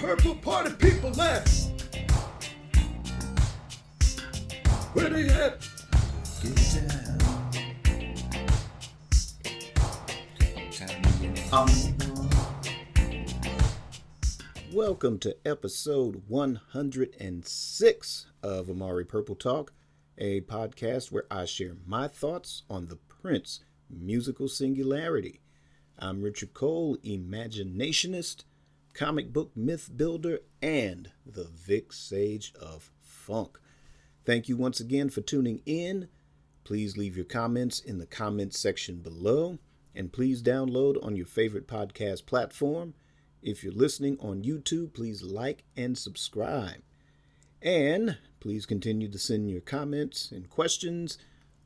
purple party people at? Where they at? Get down. Welcome to episode 106 of Amari Purple Talk, a podcast where I share my thoughts on the Prince musical singularity. I'm Richard Cole, Imaginationist, comic book myth builder, and the Vic Sage of Funk. Thank you once again for tuning in. Please leave your comments in the comments section below, and please download on your favorite podcast platform. If you're listening on YouTube, please like and subscribe. And please continue to send your comments and questions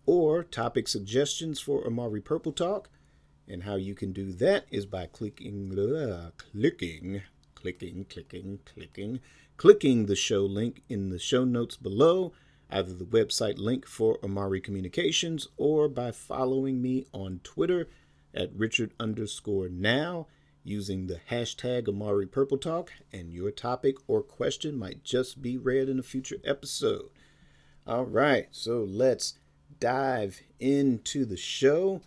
or topic suggestions for Amari Purple Talk. And how you can do that is by clicking the show link in the show notes below, either the website link for Amari Communications or by following me on Twitter at Richard_now. Using the hashtag Amari Purple Talk, and your topic or question might just be read in a future episode. All right, so let's dive into the show.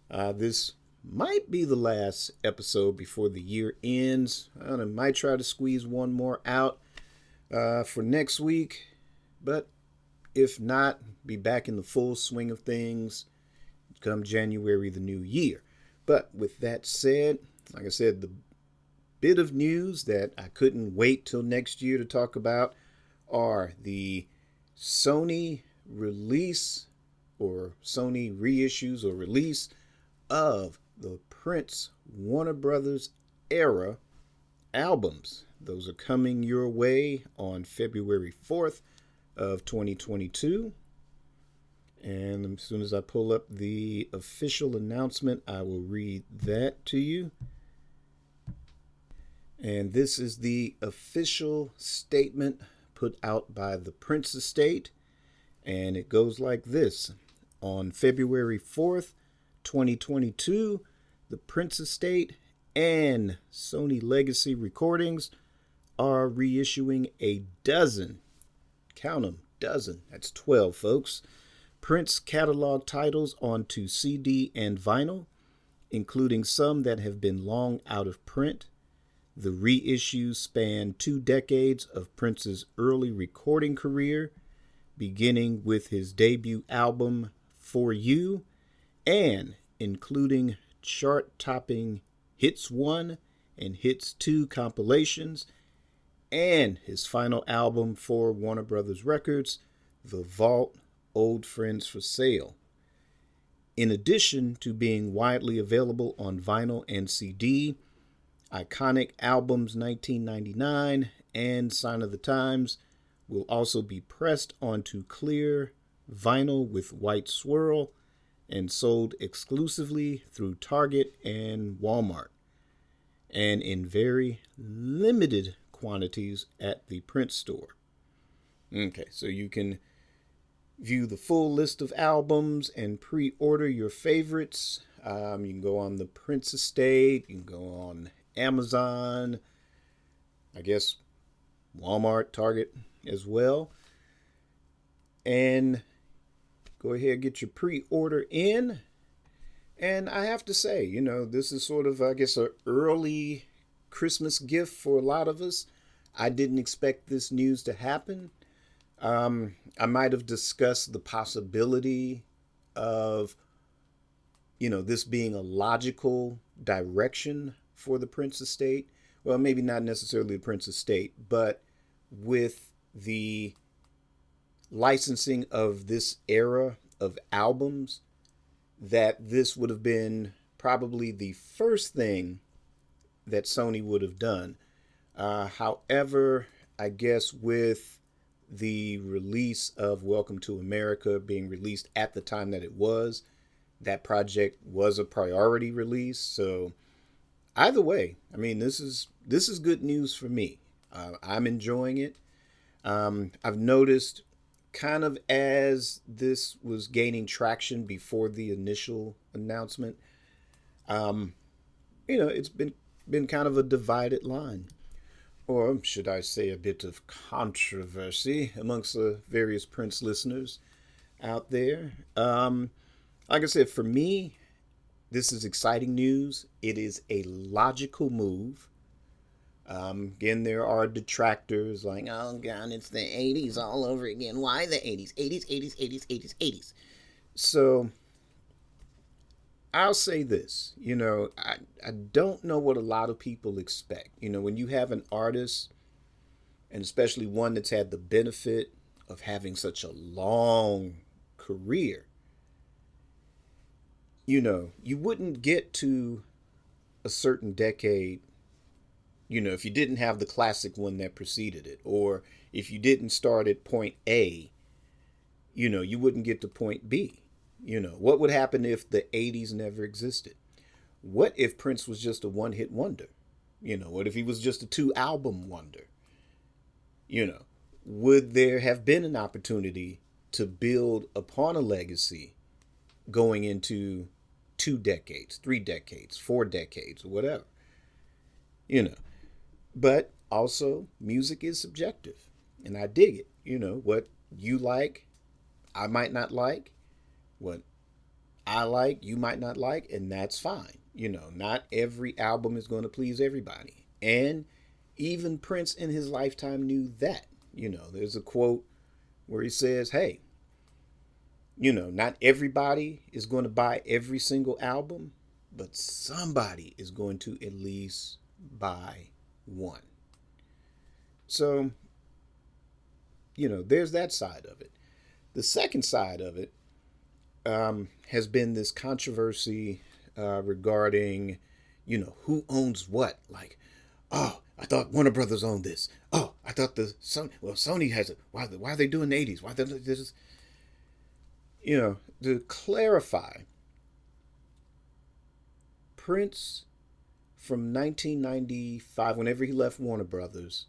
This might be the last episode before the year ends. I might try to squeeze one more out for next week, but if not, be back in the full swing of things come January, the new year. But with that said, like I said, the bit of news that I couldn't wait till next year to talk about are the Sony release or Sony reissues or release of the Prince Warner Brothers era albums. Those are coming your way on February 4th of 2022. And as soon as I pull up the official announcement, I will read that to you. And this is the official statement put out by the Prince Estate. And it goes like this. On February 4th, 2022, the Prince Estate and Sony Legacy Recordings are reissuing a dozen, count them, dozen, that's 12 folks, Prince catalog titles onto CD and vinyl, including some that have been long out of print. The reissues span 2 decades of Prince's early recording career, beginning with his debut album, For You, and including chart-topping Hits 1 and Hits 2 compilations, and his final album for Warner Brothers Records, The Vault, Old Friends for Sale. In addition to being widely available on vinyl and CD, Iconic Albums 1999 and Sign of the Times will also be pressed onto clear vinyl with white swirl and sold exclusively through Target and Walmart, and in very limited quantities at the print store. Okay, so you can view the full list of albums and pre-order your favorites. You can go on the Prince Estate, you can go on Amazon, I guess Walmart, Target as well. And go ahead and get your pre-order in. And I have to say, this is sort of, I guess, an early Christmas gift for a lot of us. I didn't expect this news to happen. I might have discussed the possibility of, this being a logical direction for the Prince Estate. Well, maybe not necessarily the Prince Estate, but with the licensing of this era of albums, that this would have been probably the first thing that Sony would have done. However, I guess with the release of Welcome to America being released at the time that it was, that project was a priority release. So either way, I mean, this is good news for me. I'm enjoying it. I've noticed kind of as this was gaining traction before the initial announcement, it's been kind of a divided line. or should I say a bit of controversy amongst the various Prince listeners out there. Like I said, for me, this is exciting news. It is a logical move. Again, there are detractors like, oh God, it's the 80s all over again. Why the 80s? 80s, 80s, 80s, 80s, 80s. So I'll say this, I don't know what a lot of people expect. When you have an artist, and especially one that's had the benefit of having such a long career, you wouldn't get to a certain decade, if you didn't have the classic one that preceded it, or if you didn't start at point A, you wouldn't get to point B. What would happen if the 80s never existed? What if Prince was just a one-hit wonder? What if he was just a 2-album wonder? Would there have been an opportunity to build upon a legacy going into 2 decades, 3 decades, 4 decades, or whatever? But also, music is subjective, and I dig it. What you like, I might not like. What I like, you might not like, and that's fine. Not every album is going to please everybody. And even Prince in his lifetime knew that. There's a quote where he says, hey, not everybody is going to buy every single album, but somebody is going to at least buy one. So, there's that side of it. The second side of it has been this controversy regarding, who owns what. Like, oh, I thought Warner Brothers owned this. Oh, I thought Sony has it. Why are they doing the 80s? Why they this? To clarify, Prince from 1995, whenever he left Warner Brothers,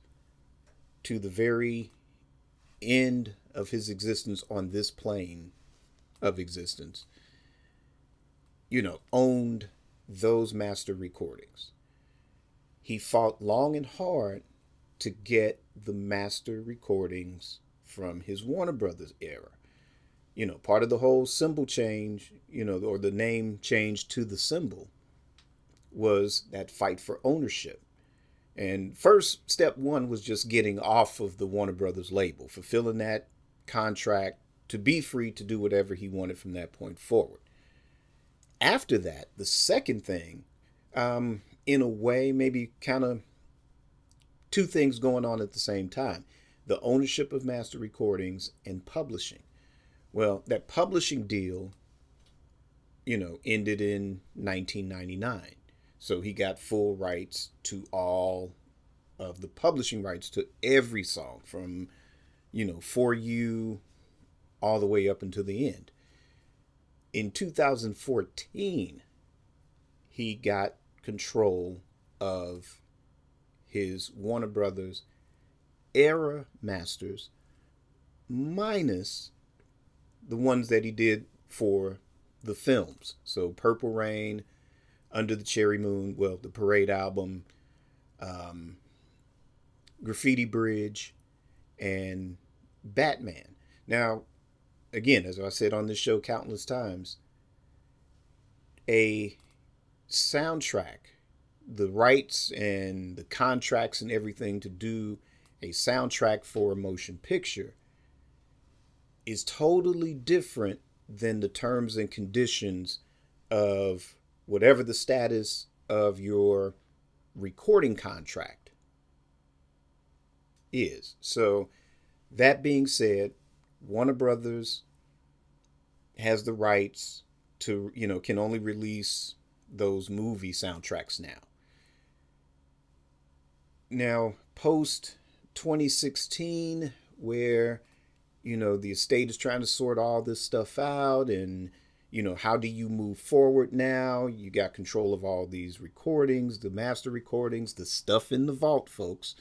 to the very end of his existence on this plane of existence, owned those master recordings. He fought long and hard to get the master recordings from his Warner Brothers era. Part of the whole symbol change, or the name change to the symbol, was that fight for ownership. And first, step one was just getting off of the Warner Brothers label, fulfilling that contract to be free to do whatever he wanted from that point forward. After that, the second thing, in a way, maybe kind of two things going on at the same time: the ownership of master recordings and publishing. Well, that publishing deal, ended in 1999. So he got full rights to all of the publishing rights to every song from, For You all the way up until the end. In 2014, he got control of his Warner Brothers era masters, minus the ones that he did for the films. So Purple Rain, Under the Cherry Moon, the Parade album, Graffiti Bridge, and Batman. Now, again, as I said on this show countless times, a soundtrack, the rights and the contracts and everything to do a soundtrack for a motion picture is totally different than the terms and conditions of whatever the status of your recording contract is. So that being said, Warner Brothers has the rights to, can only release those movie soundtracks now. Now, post 2016, where, the estate is trying to sort all this stuff out, and, how do you move forward now? You got control of all these recordings, the master recordings, the stuff in the vault, folks.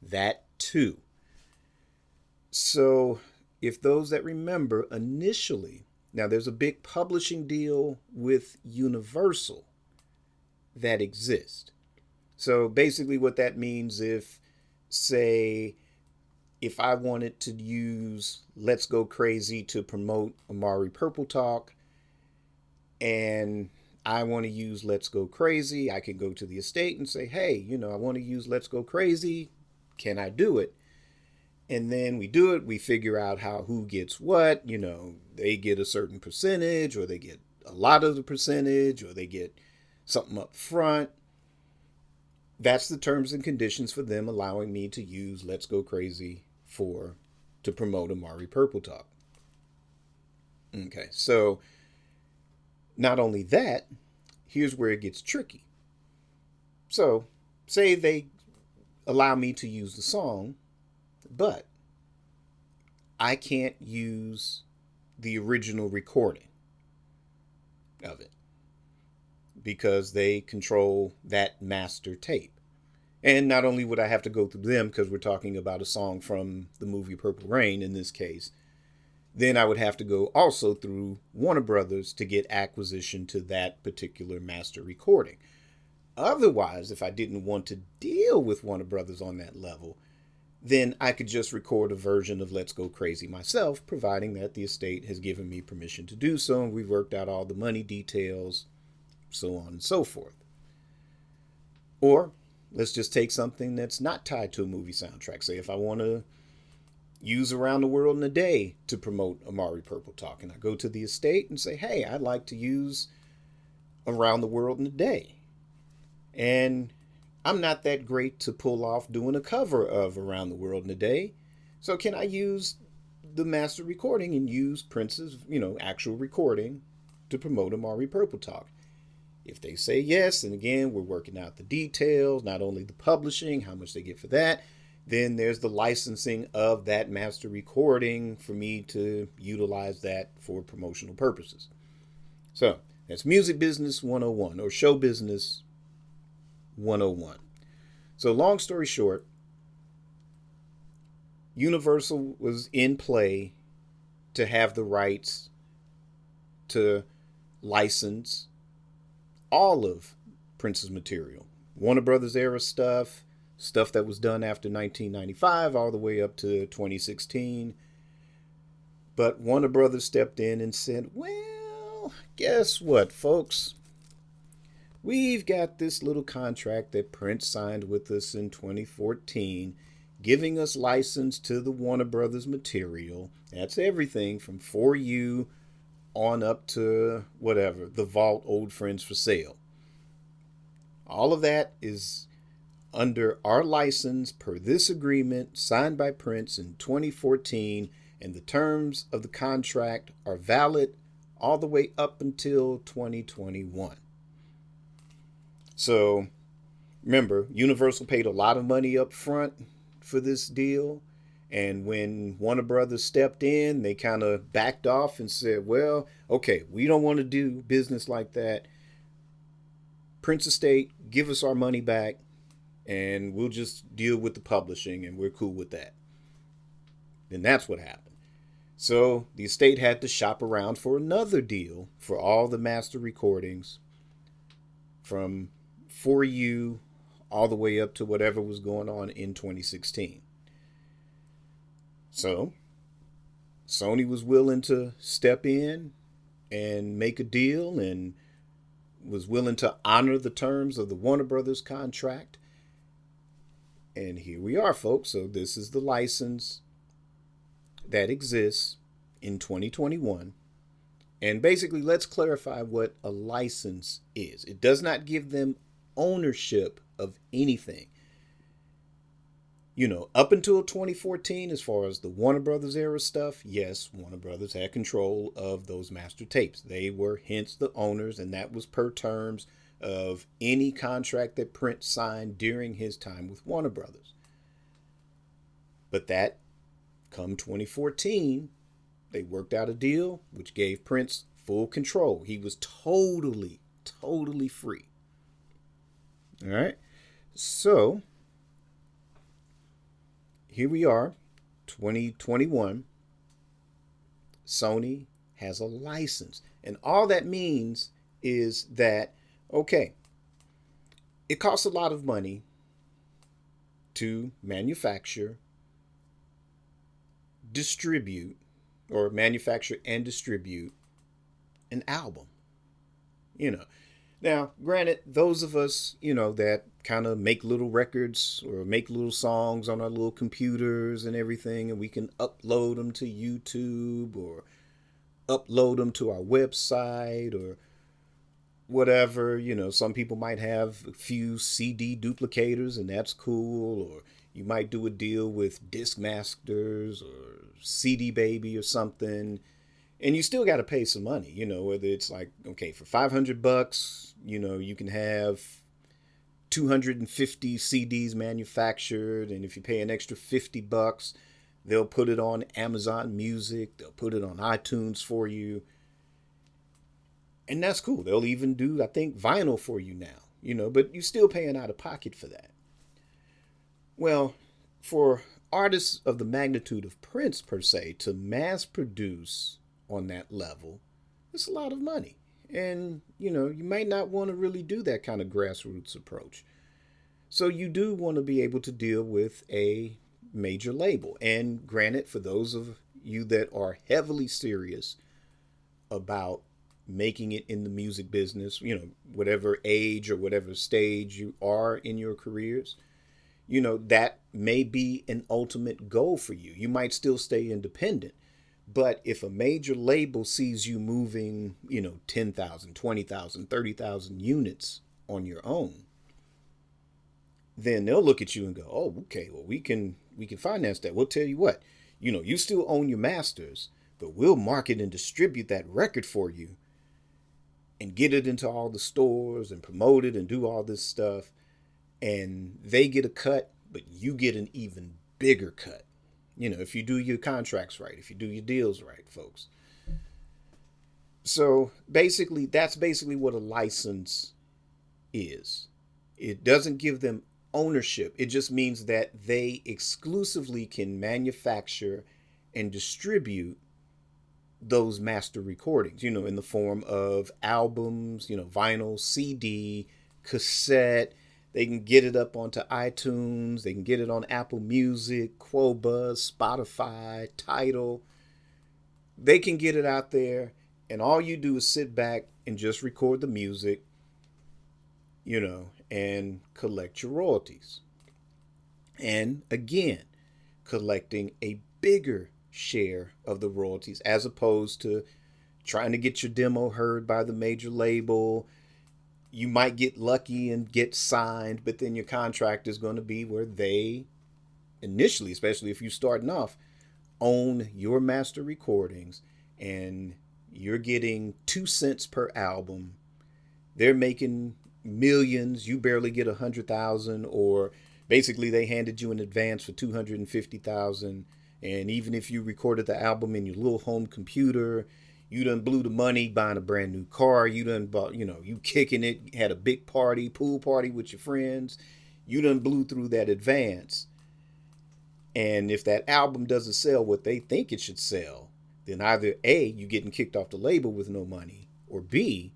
That too. So if those that remember initially, now there's a big publishing deal with Universal that exists. So basically what that means, if say, if I wanted to use Let's Go Crazy to promote Amari Purple Talk, and I want to use Let's Go Crazy, I can go to the estate and say, hey, I want to use Let's Go Crazy. Can I do it? And then we do it. We figure out who gets what. They get a certain percentage, or they get a lot of the percentage, or they get something up front. That's the terms and conditions for them allowing me to use Let's Go Crazy to promote Amari Purple Talk. Okay, so not only that, here's where it gets tricky. So, say they allow me to use the song, but I can't use the original recording of it because they control that master tape. And not only would I have to go through them, because we're talking about a song from the movie Purple Rain in this case, then I would have to go also through Warner Brothers to get acquisition to that particular master recording. Otherwise, if I didn't want to deal with Warner Brothers on that level, then I could just record a version of Let's Go Crazy myself, providing that the estate has given me permission to do so, and we've worked out all the money details, so on and so forth. Or let's just take something that's not tied to a movie soundtrack. Say if I want to use Around the World in a Day to promote Amari Purple Talk, and I go to the estate and say, hey, I'd like to use Around the World in a Day. And I'm not that great to pull off doing a cover of Around the World in a Day. So can I use the master recording and use Prince's, actual recording to promote Amari Purple Talk? If they say yes, and again, we're working out the details, not only the publishing, how much they get for that, then there's the licensing of that master recording for me to utilize that for promotional purposes. So that's Music Business 101, or Show Business 101. So long story short, Universal was in play to have the rights to license all of Prince's material. Warner Brothers era stuff that was done after 1995, all the way up to 2016. But Warner Brothers stepped in and said, well, guess what, folks? We've got this little contract that Prince signed with us in 2014, giving us license to the Warner Brothers material. That's everything from For You on up to whatever, The Vault, Old Friends for Sale. All of that is under our license per this agreement signed by Prince in 2014, and the terms of the contract are valid all the way up until 2021. So remember, Universal paid a lot of money up front for this deal. And when Warner Brothers stepped in, they kind of backed off and said, well, okay, we don't want to do business like that. Prince Estate, give us our money back, and we'll just deal with the publishing, and we're cool with that. And that's what happened. So the estate had to shop around for another deal for all the master recordings from For You all the way up to whatever was going on in 2016. So Sony was willing to step in and make a deal, and was willing to honor the terms of the Warner Brothers contract. And here we are, folks. So this is the license that exists in 2021. And basically, let's clarify what a license is. It does not give them ownership of anything. Up until 2014, as far as the Warner Brothers era stuff, yes, Warner Brothers had control of those master tapes. They were hence the owners, and that was per terms of any contract that Prince signed during his time with Warner Brothers. But that, come 2014, they worked out a deal which gave Prince full control. He was totally free. All right. So here we are, 2021. Sony has a license. And all that means is that, okay, it costs a lot of money to manufacture, distribute, or manufacture and distribute an album. You know, now, granted, those of us, that kind of make little records or make little songs on our little computers and everything, and we can upload them to YouTube or upload them to our website or whatever. Some people might have a few CD duplicators, and that's cool. Or you might do a deal with Disc Masters or CD Baby or something. And you still got to pay some money, whether it's like, okay, for $500, you can have 250 CDs manufactured. And if you pay an extra $50, they'll put it on Amazon Music. They'll put it on iTunes for you. And that's cool. They'll even do, I think, vinyl for you now, but you're still paying out of pocket for that. Well, for artists of the magnitude of Prince, per se, to mass produce on that level, it's a lot of money. And, you might not want to really do that kind of grassroots approach. So you do want to be able to deal with a major label. And granted, for those of you that are heavily serious about making it in the music business, whatever age or whatever stage you are in your careers, that may be an ultimate goal for you. You might still stay independent. But if a major label sees you moving, 10,000, 20,000, 30,000 units on your own, then they'll look at you and go, oh, okay, well, we can finance that. We'll tell you what, you still own your masters, but we'll market and distribute that record for you and get it into all the stores and promote it and do all this stuff. And they get a cut, but you get an even bigger cut. If you do your contracts right, if you do your deals right, folks. So basically, that's basically what a license is. It doesn't give them ownership. It just means that they exclusively can manufacture and distribute those master recordings, in the form of albums, vinyl, CD, cassette. They can get it up onto iTunes. They can get it on Apple Music, Qobuz, Spotify, Tidal. They can get it out there, and all you do is sit back and just record the music, and collect your royalties. And again, collecting a bigger share of the royalties as opposed to trying to get your demo heard by the major label. You might get lucky and get signed, but then your contract is going to be where they initially, especially if you're starting off, own your master recordings, and you're getting 2 cents per album. They're making millions. You barely get 100,000, or basically they handed you an advance for 250,000. And even if you recorded the album in your little home computer, you done blew the money buying a brand new car. You done bought, you kicking it, had a big party, pool party with your friends. You done blew through that advance. And if that album doesn't sell what they think it should sell, then either A, you getting kicked off the label with no money, or B,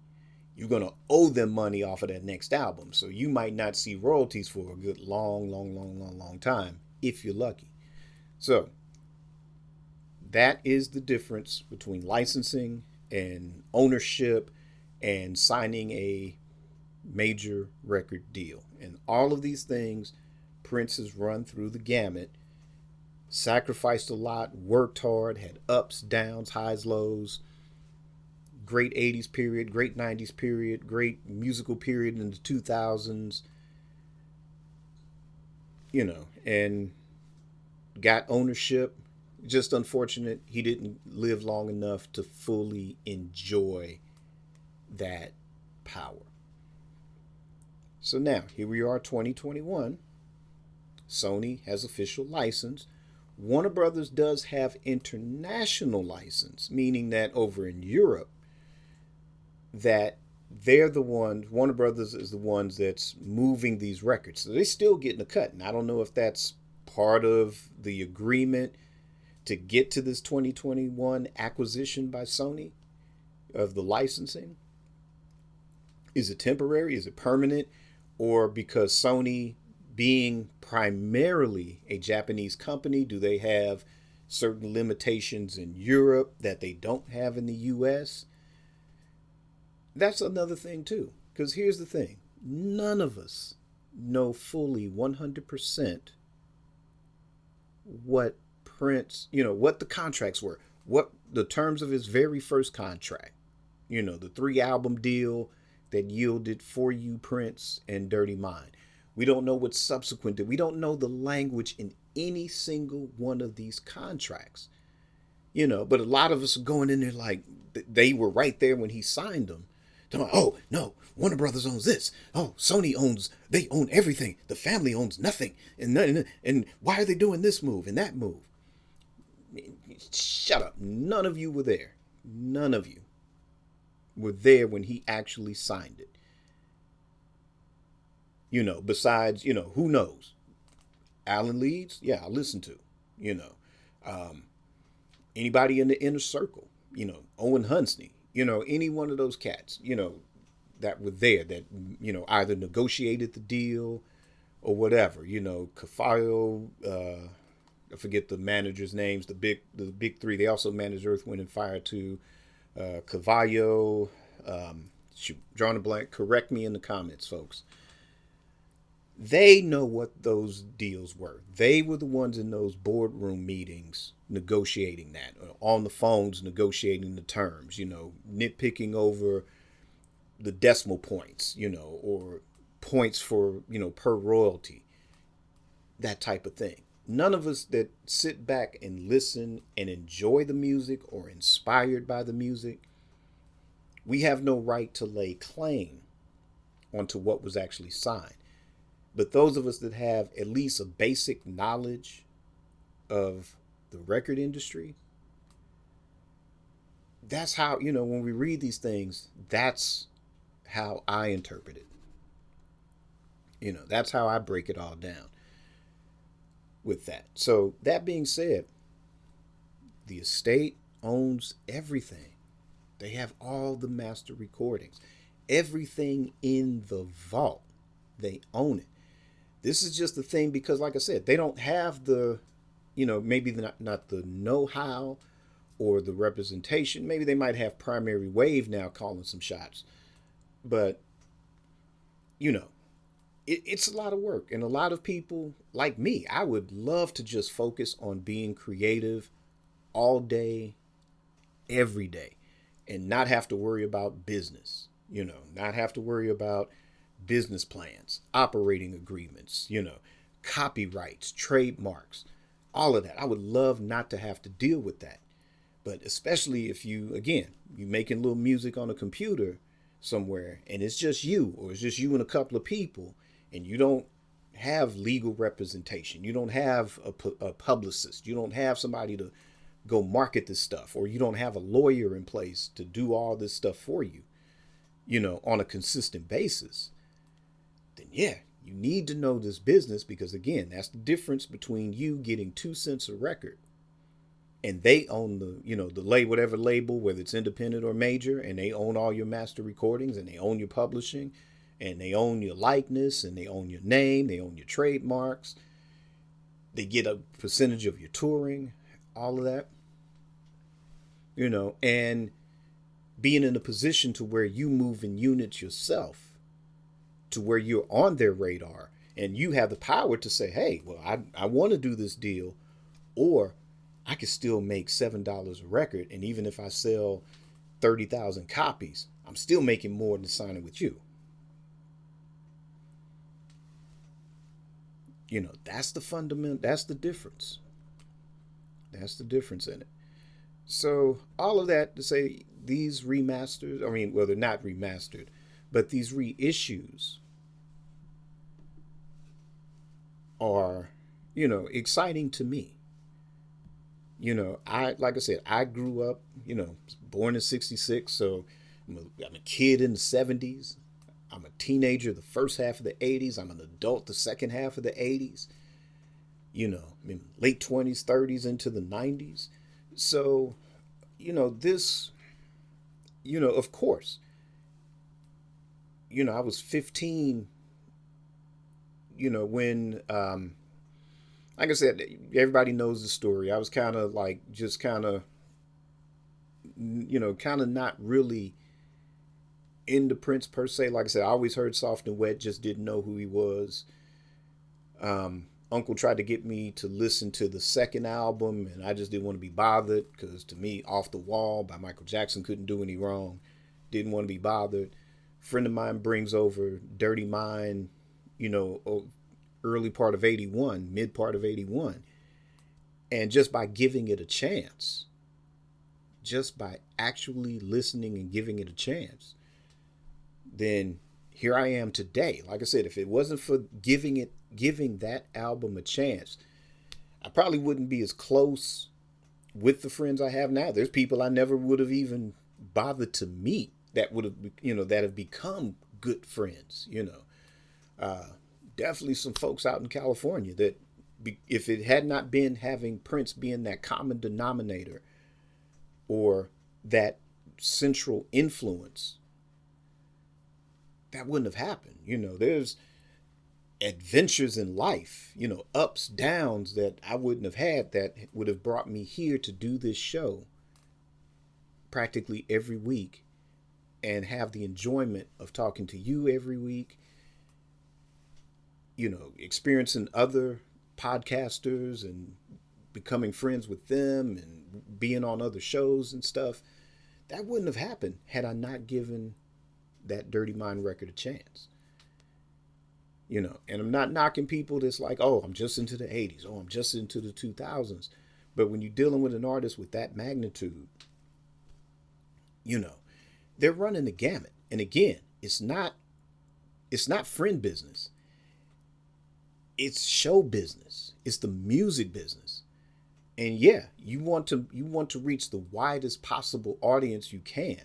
you're going to owe them money off of that next album. So you might not see royalties for a good long time, if you're lucky. So that is the difference between licensing and ownership and signing a major record deal. And all of these things, Prince has run through the gamut, sacrificed a lot, worked hard, had ups, downs, highs, lows, great 80s period, great 90s period, great musical period in the 2000s, and got ownership. Just unfortunate he didn't live long enough to fully enjoy that power. So now, here we are, 2021. Sony has official license. Warner Brothers does have international license, meaning that over in Europe, that they're the ones, Warner Brothers is the ones that's moving these records. So they're still getting a cut. And I don't know if that's part of the agreement to get to this 2021 acquisition by Sony of the licensing. Is it temporary? Is it permanent? Or because Sony being primarily a Japanese company, do they have certain limitations in Europe that they don't have in the US? That's another thing too. Because here's the thing, none of us know fully 100% what Prince, what the contracts were, what the terms of his very first contract, the 3 album deal that yielded For You, Prince, and Dirty Mind. We don't know what subsequent did. We don't know the language in any single one of these contracts. But a lot of us are going in there like they were right there when he signed them. Talking about, oh, no, Warner Brothers owns this. Oh, they own everything. The family owns nothing. And why are they doing this move and that move? Shut up. None of you were there. None of you were there when he actually signed it. Besides, who knows? Alan Leeds, yeah, I listen to. Anybody in the inner circle, Owen Hunsney, any one of those cats, that were there that, either negotiated the deal or whatever, Cafayo, I forget the managers' names, the big three. They also manage Earth, Wind, and Fire too. Cavallo, drawing a blank. Correct me in the comments, folks. They know what those deals were. They were the ones in those boardroom meetings negotiating that, on the phones negotiating the terms, nitpicking over the decimal points, or points for, per royalty, that type of thing. None of us that sit back and listen and enjoy the music or inspired by the music, we have no right to lay claim onto what was actually signed. But those of us that have at least a basic knowledge of the record industry, that's how, when we read these things, that's how I interpret it. That's how I break it all down with that. So that being said, the estate owns everything. They have all the master recordings. Everything in the vault, they own it. This is just the thing because, like I said, they don't have the, maybe not the know-how or the representation. Maybe they might have Primary Wave now calling some shots. But, it's a lot of work. And a lot of people like me, I would love to just focus on being creative all day, every day, and not have to worry about business, not have to worry about business plans, operating agreements, copyrights, trademarks, all of that. I would love not to have to deal with that. But especially if you're making little music on a computer somewhere and it's just you, or it's just you and a couple of people, and you don't have legal representation. You don't have a publicist. You don't have somebody to go market this stuff, or you don't have a lawyer in place to do all this stuff for you, on a consistent basis. Then yeah, you need to know this business, because again, that's the difference between you getting 2 cents a record and they own whatever label, whether it's independent or major, and they own all your master recordings, and they own your publishing, and they own your likeness, and they own your name, they own your trademarks. They get a percentage of your touring, all of that, and being in a position to where you move in units yourself, to where you're on their radar and you have the power to say, hey, well, I want to do this deal, or I could still make $7 a record. And even if I sell 30,000 copies, I'm still making more than signing with you. That's the fundament. That's the difference. That's the difference in it. So all of that to say, these remasters, they're not remastered, but these reissues are, exciting to me. Like I said, I grew up, born in 66. So I'm a kid in the 70s. I'm a teenager the first half of the 80s. I'm an adult the second half of the 80s. Late 20s, 30s into the 90s. So, this, of course, I was 15 when, like I said, everybody knows the story. I was kind of like, just kind of, kind of not really into Prince per se. Like I said, I always heard Soft and Wet, just didn't know who he was. Uncle tried to get me to listen to the second album, and I just didn't want to be bothered because to me, Off the Wall by Michael Jackson couldn't do any wrong. Didn't want to be bothered. Friend of mine brings over Dirty Mind, early part of 81, mid part of 81. And just by giving it a chance, just by actually listening and giving it a chance, then here I am today. Like I said, if it wasn't for giving that album a chance, I probably wouldn't be as close with the friends I have now. There's people I never would have even bothered to meet that would have, that have become good friends. Definitely some folks out in California that, if it had not been having Prince being that common denominator or that central influence, that wouldn't have happened. There's adventures in life, ups, downs that I wouldn't have had that would have brought me here to do this show practically every week and have the enjoyment of talking to you every week, experiencing other podcasters and becoming friends with them and being on other shows and stuff. That wouldn't have happened had I not given that Dirty Mind record a chance. And I'm not knocking people that's like, oh, I'm just into the 80s. Oh, I'm just into the 2000s. But when you're dealing with an artist with that magnitude, they're running the gamut. And again, it's not friend business. It's show business. It's the music business. And yeah, you want to reach the widest possible audience you can.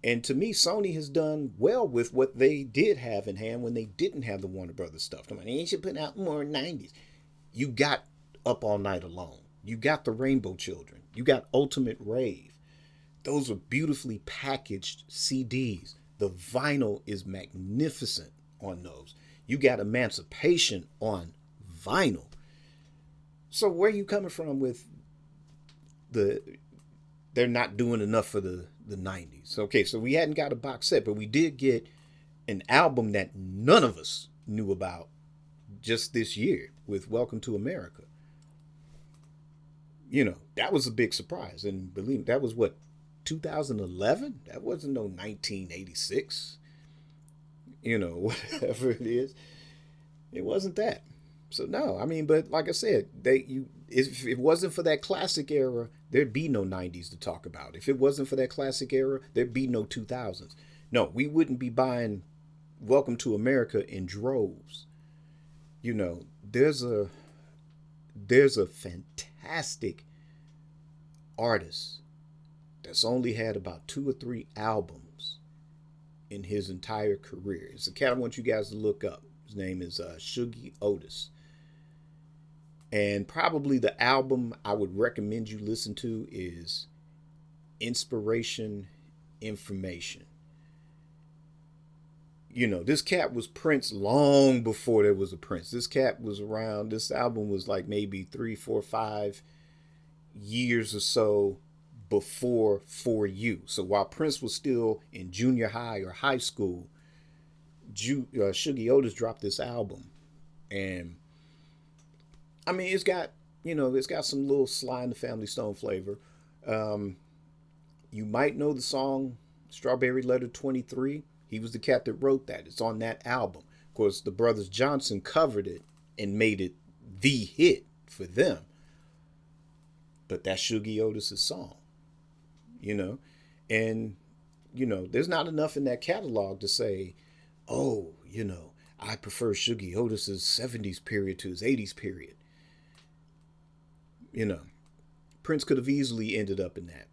And to me, Sony has done well with what they did have in hand when they didn't have the Warner Brothers stuff. I mean, they should put out more 90s. You got Up All Night Alone. You got the Rainbow Children. You got Ultimate Rave. Those are beautifully packaged CDs. The vinyl is magnificent on those. You got Emancipation on vinyl. So where are you coming from with they're not doing enough for the 90s? Okay, so we hadn't got a box set, but we did get an album that none of us knew about just this year with Welcome to America. That was a big surprise. And believe me, that was what, 2011? That wasn't no 1986. Whatever it is. It wasn't that. So no, I mean, but like I said, if it wasn't for that classic era, there'd be no 90s to talk about. If it wasn't for that classic era, there'd be no 2000s. No, we wouldn't be buying Welcome to America in droves. There's a fantastic artist that's only had about 2 or 3 albums in his entire career. It's a cat I want you guys to look up. His name is Shuggie Otis. And probably the album I would recommend you listen to is Inspiration Information. This cat was Prince long before there was a Prince. This cat was around. This album was like maybe 3, 4, 5 years or so before For You. So while Prince was still in junior high or high school, Shuggie Otis dropped this album. And I mean, it's got some little Sly and the Family Stone flavor. You might know the song Strawberry Letter 23. He was the cat that wrote that. It's on that album. Of course, the Brothers Johnson covered it and made it the hit for them. But that's Shuggie Otis' song, And, there's not enough in that catalog to say, oh, I prefer Shuggie Otis' 70s period to his 80s period. Prince could have easily ended up in that.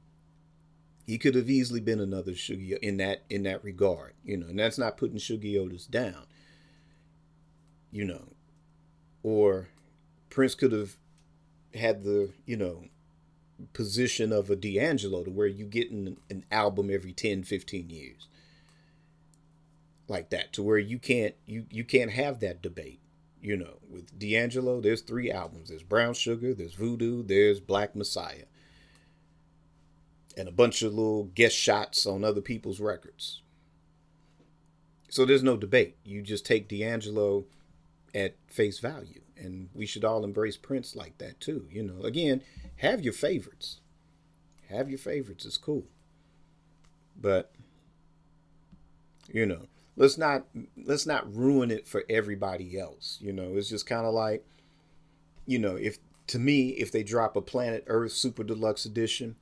He could have easily been another Shuggie in that regard, and that's not putting Shuggie Otis down, or Prince could have had the, position of a D'Angelo to where you get an album every 10, 15 years. like that, to where you can't have that debate. You know, with D'Angelo, there's 3 albums. There's Brown Sugar, there's Voodoo, there's Black Messiah, and a bunch of little guest shots on other people's records. So there's no debate. You just take D'Angelo at face value. And we should all embrace Prince like that too. You know, again, have your favorites. Have your favorites. It's cool. But, you know, let's not ruin it for everybody else. You know, it's just kind of like, you know, if to me, if they drop a Planet Earth Super Deluxe Edition,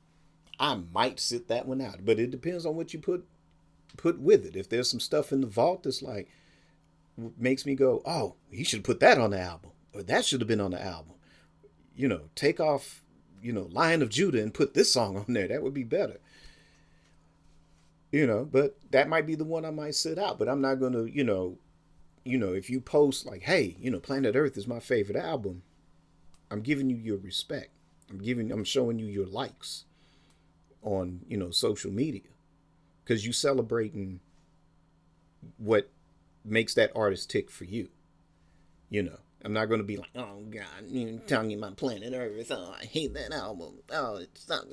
I might sit that one out. But it depends on what you put with it. If there's some stuff in the vault that's like makes me go, oh, you should put that on the album, or that should have been on the album. You know, take off, you know, Lion of Judah and put this song on there. That would be better. You know, but that might be the one I might sit out. But I'm not gonna, if you post like, hey, you know, Planet Earth is my favorite album, I'm giving you your respect. I'm showing you your likes on, you know, social media, because you celebrating what makes that artist tick for you. You know, I'm not going to be like, oh God, you're talking about Planet Earth. Oh, I hate that album. Oh, it's not.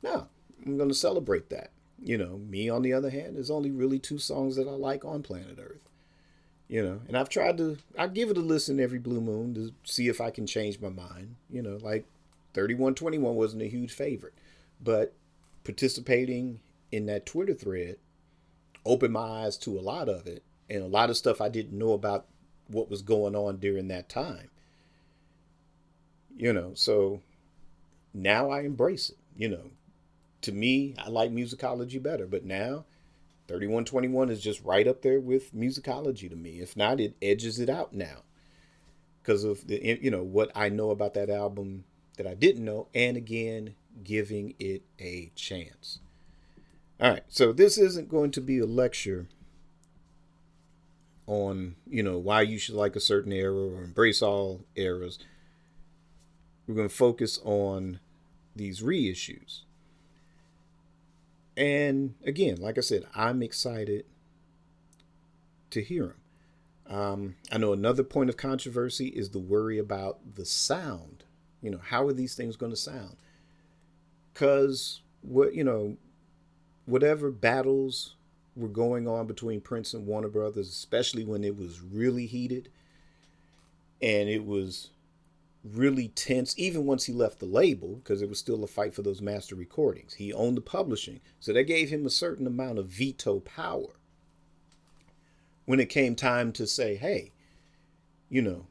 No, I'm going to celebrate that. You know, me on the other hand, there's only really 2 songs that I like on Planet Earth. You know, and I give it a listen every blue moon to see if I can change my mind. You know, like 3121 wasn't a huge favorite, but participating in that Twitter thread opened my eyes to a lot of it, and a lot of stuff I didn't know about what was going on during that time. You know, so now I embrace it. You know, to me, I like musicology better, but now 3121 is just right up there with musicology to me. If not, it edges it out now because of the, you know, what I know about that album that I didn't know, and again, giving it a chance. All right, so this isn't going to be a lecture on, you know, why you should like a certain era or embrace all eras. We're going to focus on these reissues. And again, like I said, I'm excited to hear them. I know another point of controversy is the worry about the sound. You know, how are these things going to sound? Because whatever battles were going on between Prince and Warner Brothers, especially when it was really heated and it was really tense, even once he left the label, because it was still a fight for those master recordings. He owned the publishing, so that gave him a certain amount of veto power when it came time to say, hey, you know,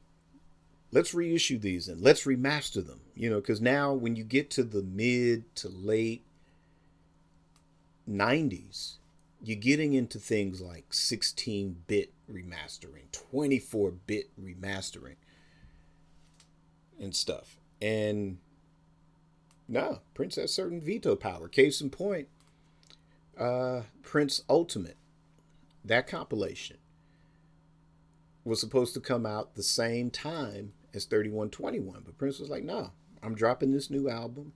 let's reissue these and let's remaster them. You know, because now when you get to the mid to late 90s, you're getting into things like 16-bit remastering, 24-bit remastering, and stuff. And no, Prince has certain veto power. Case in point, Prince Ultimate, that compilation was supposed to come out the same time as 3121, but Prince was like, no, I'm dropping this new album.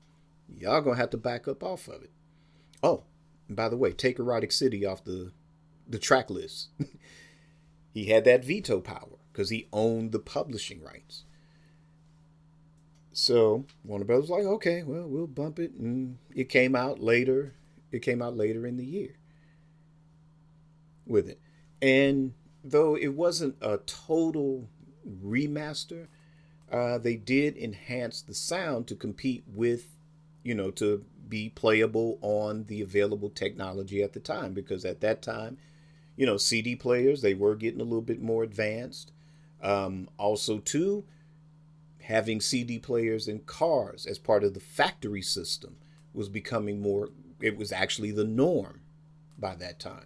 Y'all gonna have to back up off of it. Oh, and by the way, take Erotic City off the track list. He had that veto power because he owned the publishing rights. So Warner Brothers was like, okay, well, we'll bump it. And it came out later. It came out later in the year with it. And though it wasn't a total remaster, they did enhance the sound to compete with, you know, to be playable on the available technology at the time. Because at that time, you know, CD players, they were getting a little bit more advanced. Also, too, having CD players in cars as part of the factory system was becoming more, it was actually the norm by that time.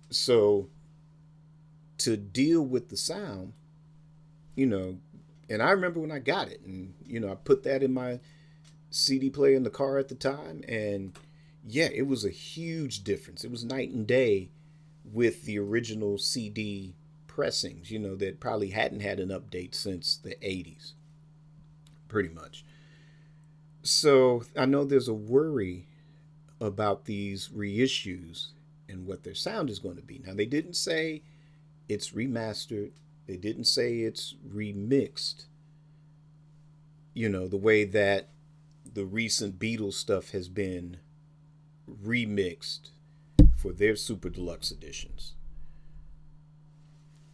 So to deal with the sound, you know, and I remember when I got it, and, you know, I put that in my CD player in the car at the time, and yeah, it was a huge difference. It was night and day with the original CD pressings, you know, that probably hadn't had an update since the 80s, pretty much. So I know there's a worry about these reissues and what their sound is going to be. Now, they didn't say it's remastered, they didn't say it's remixed, the way that the recent Beatles stuff has been remixed for their super deluxe editions.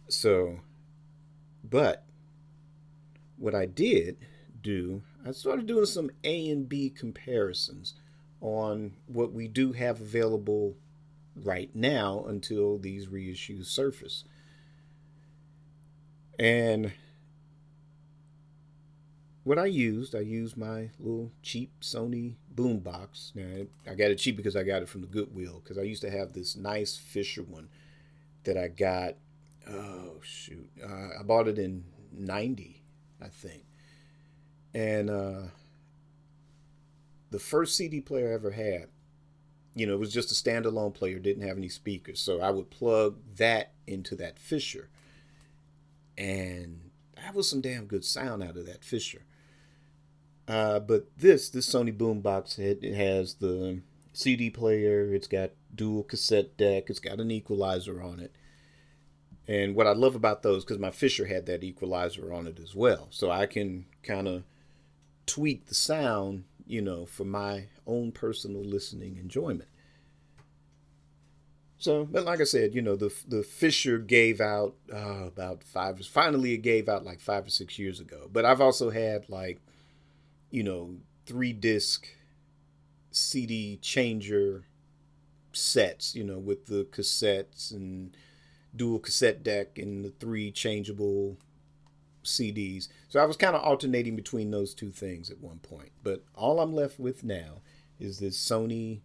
So, but what I did do, I started doing some A and B comparisons on what we do have available right now until these reissues surface. And what I used my little cheap Sony boombox. Now, I got it cheap because I got it from the Goodwill, because I used to have this nice Fisher one that I got, I bought it in 90, I think. And the first CD player I ever had, it was just a standalone player, didn't have any speakers. So I would plug that into that Fisher. And that was some damn good sound out of that Fisher. But this Sony boombox, it has the CD player, it's got dual cassette deck, it's got an equalizer on it. And what I love about those, because my Fisher had that equalizer on it as well, so I can kind of tweak the sound, for my own personal listening enjoyment. So, but like I said, the Fisher gave out finally it gave out like 5 or 6 years ago. But I've also had 3-disc CD changer sets, with the cassettes and dual cassette deck and the 3 changeable CDs. So I was kind of alternating between those two things at one point. But all I'm left with now is this Sony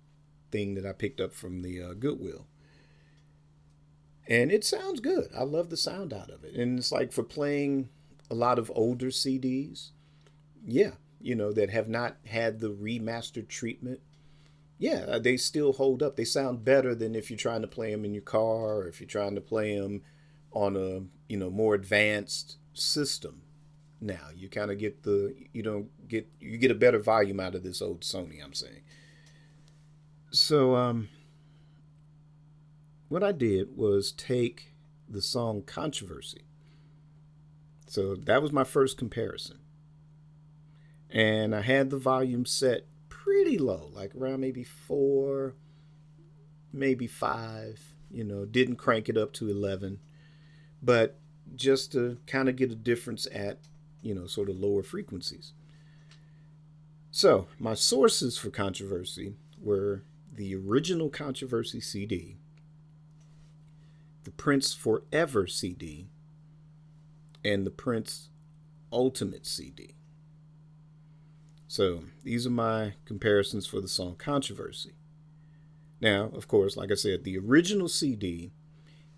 thing that I picked up from the Goodwill. And it sounds good. I love the sound out of it. And it's like for playing a lot of older CDs, yeah, that have not had the remastered treatment, yeah, they still hold up. They sound better than if you're trying to play them in your car, or if you're trying to play them on a, more advanced system. Now you kind of get you get a better volume out of this old Sony, I'm saying. So what I did was take the song Controversy. So that was my first comparison. And I had the volume set pretty low, like around maybe 4, maybe 5, didn't crank it up to 11, but just to kind of get a difference at, sort of lower frequencies. So my sources for Controversy were the original Controversy CD, the Prince Forever CD, and the Prince Ultimate CD. So these are my comparisons for the song Controversy. Now, of course, like I said, the original CD,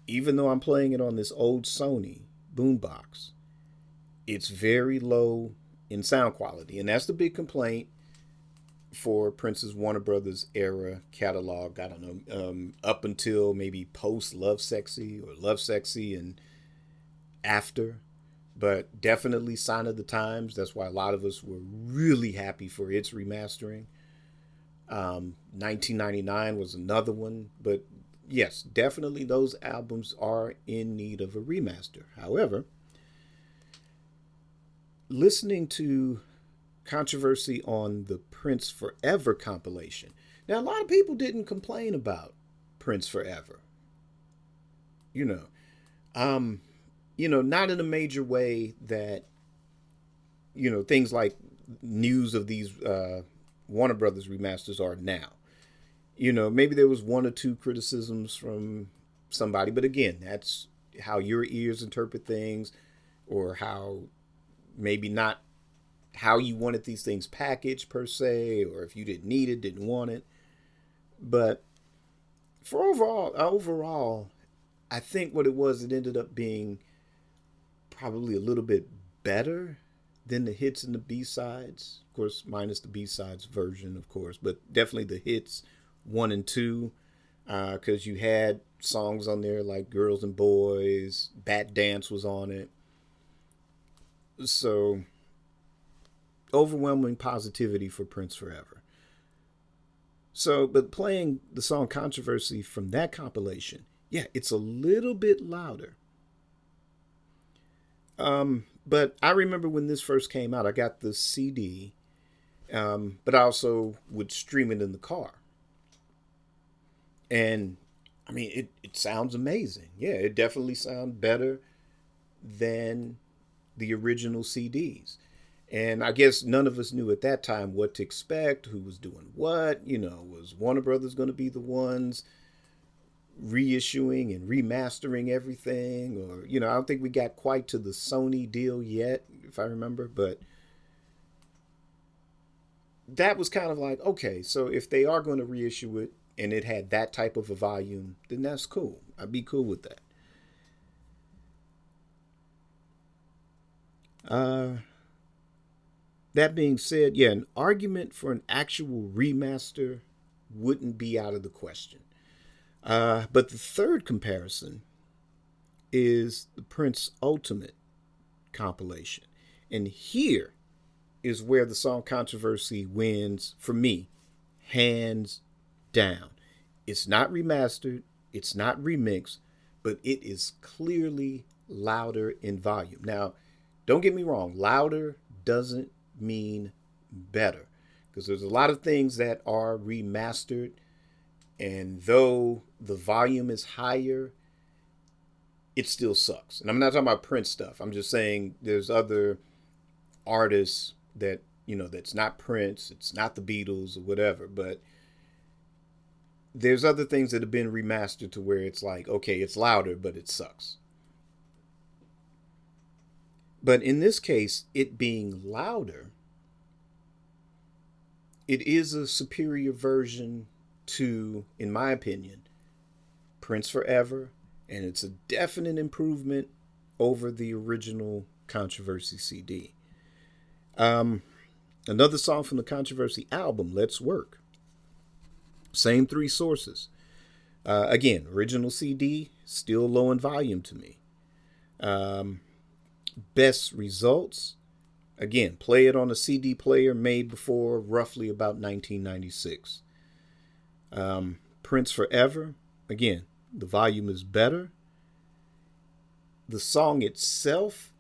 even though I'm playing it on this old Sony boombox, it's very low in sound quality. And that's the big complaint for Prince's Warner Brothers era catalog. I don't know, up until maybe post Love Sexy or Love Sexy and after. But definitely Sign of the Times. That's why a lot of us were really happy for its remastering. 1999 was another one. But yes, definitely those albums are in need of a remaster. However, listening to Controversy on the Prince Forever compilation. Now, a lot of people didn't complain about Prince Forever. Not in a major way that, things like news of these Warner Brothers remasters are now. Maybe there was 1 or 2 criticisms from somebody, but again, that's how your ears interpret things, or how maybe not how you wanted these things packaged per se, or if you didn't need it, didn't want it. But for overall, I think what it was, it ended up being probably a little bit better than the hits and the B-sides. Of course, minus the B-sides version, of course, but definitely the hits 1 and 2, because you had songs on there like Girls and Boys, Bat Dance was on it. So, overwhelming positivity for Prince Forever. So, but playing the song Controversy from that compilation, yeah, it's a little bit louder. But I remember when this first came out, I got the CD, but I also would stream it in the car. And I mean, it sounds amazing. Yeah, it definitely sounds better than the original CDs. And I guess none of us knew at that time what to expect, who was doing what. Was Warner Brothers going to be the ones reissuing and remastering everything? Or, I don't think we got quite to the Sony deal yet, if I remember. But that was kind of like, okay, so if they are going to reissue it and it had that type of a volume, then that's cool. I'd be cool with that. Uh, that being said, yeah, an argument for an actual remaster wouldn't be out of the question. But the third comparison is the Prince Ultimate compilation. And here is where the song Controversy wins for me, hands down. It's not remastered, it's not remixed, but it is clearly louder in volume. Now, don't get me wrong, louder doesn't mean better, because there's a lot of things that are remastered, and though the volume is higher, it still sucks. And I'm not talking about Prince stuff. I'm just saying there's other artists that, that's not Prince, it's not the Beatles or whatever, but there's other things that have been remastered to where it's like, okay, it's louder, but it sucks. But in this case, it being louder, it is a superior version to, in my opinion, Prince Forever, and it's a definite improvement over the original Controversy CD. Another song from the Controversy album, Let's Work. Same three sources. Again, original CD, still low in volume to me. Best results, again, play it on a CD player made before roughly about 1996. Prince Forever, again, the volume is better. The song itself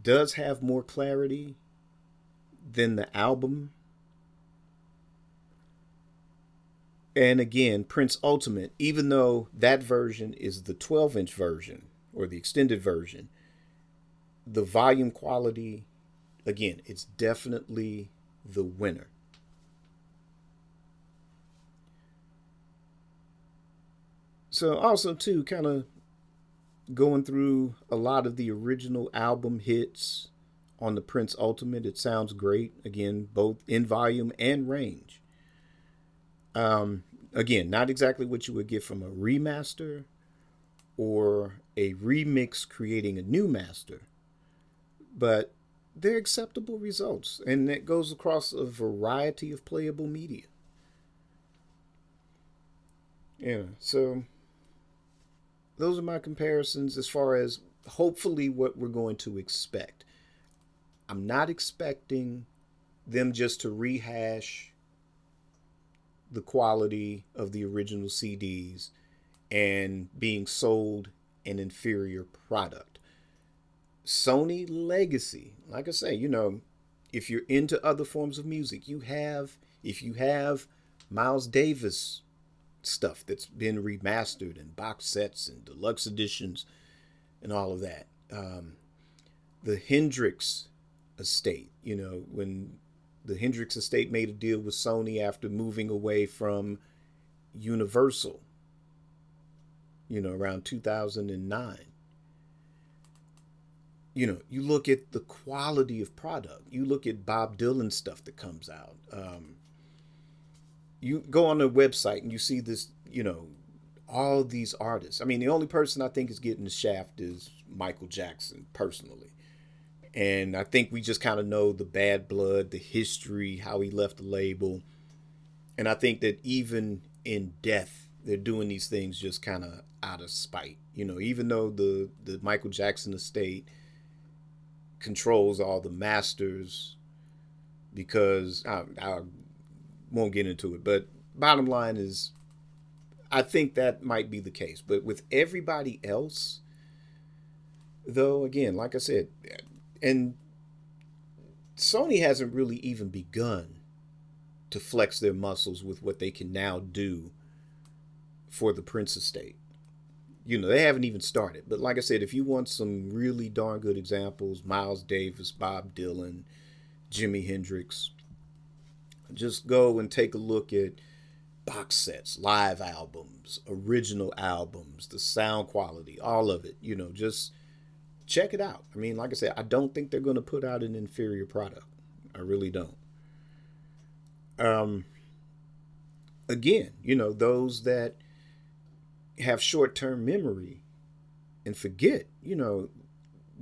does have more clarity than the album. And again, Prince Ultimate, even though that version is the 12-inch version or the extended version, the volume quality, again, it's definitely the winner. So also too, kind of going through a lot of the original album hits on the Prince Ultimate, it sounds great. Again, both in volume and range. Again, not exactly what you would get from a remaster or a remix creating a new master, but they're acceptable results, and it goes across a variety of playable media. Yeah, so those are my comparisons as far as hopefully what we're going to expect. I'm not expecting them just to rehash the quality of the original CDs and being sold an inferior product. Sony Legacy, like I say, if you're into other forms of music, if you have Miles Davis stuff that's been remastered and box sets and deluxe editions and all of that. The Hendrix estate, when the Hendrix estate made a deal with Sony after moving away from Universal, around 2009. You look at the quality of product. You look at Bob Dylan stuff that comes out. You go on their website and you see this, all these artists. I mean, the only person I think is getting the shaft is Michael Jackson, personally. And I think we just kind of know the bad blood, the history, how he left the label. And I think that even in death, they're doing these things just kind of out of spite. Even though the Michael Jackson estate controls all the masters, because I won't get into it, but bottom line is, I think that might be the case. But with everybody else, though, again, like I said, and Sony hasn't really even begun to flex their muscles with what they can now do for the Prince estate. They haven't even started. But like I said, if you want some really darn good examples, Miles Davis, Bob Dylan, Jimi Hendrix, just go and take a look at box sets, live albums, original albums, the sound quality, all of it. Just check it out. I mean, like I said, I don't think they're going to put out an inferior product. I really don't. Again, those that have short-term memory and forget,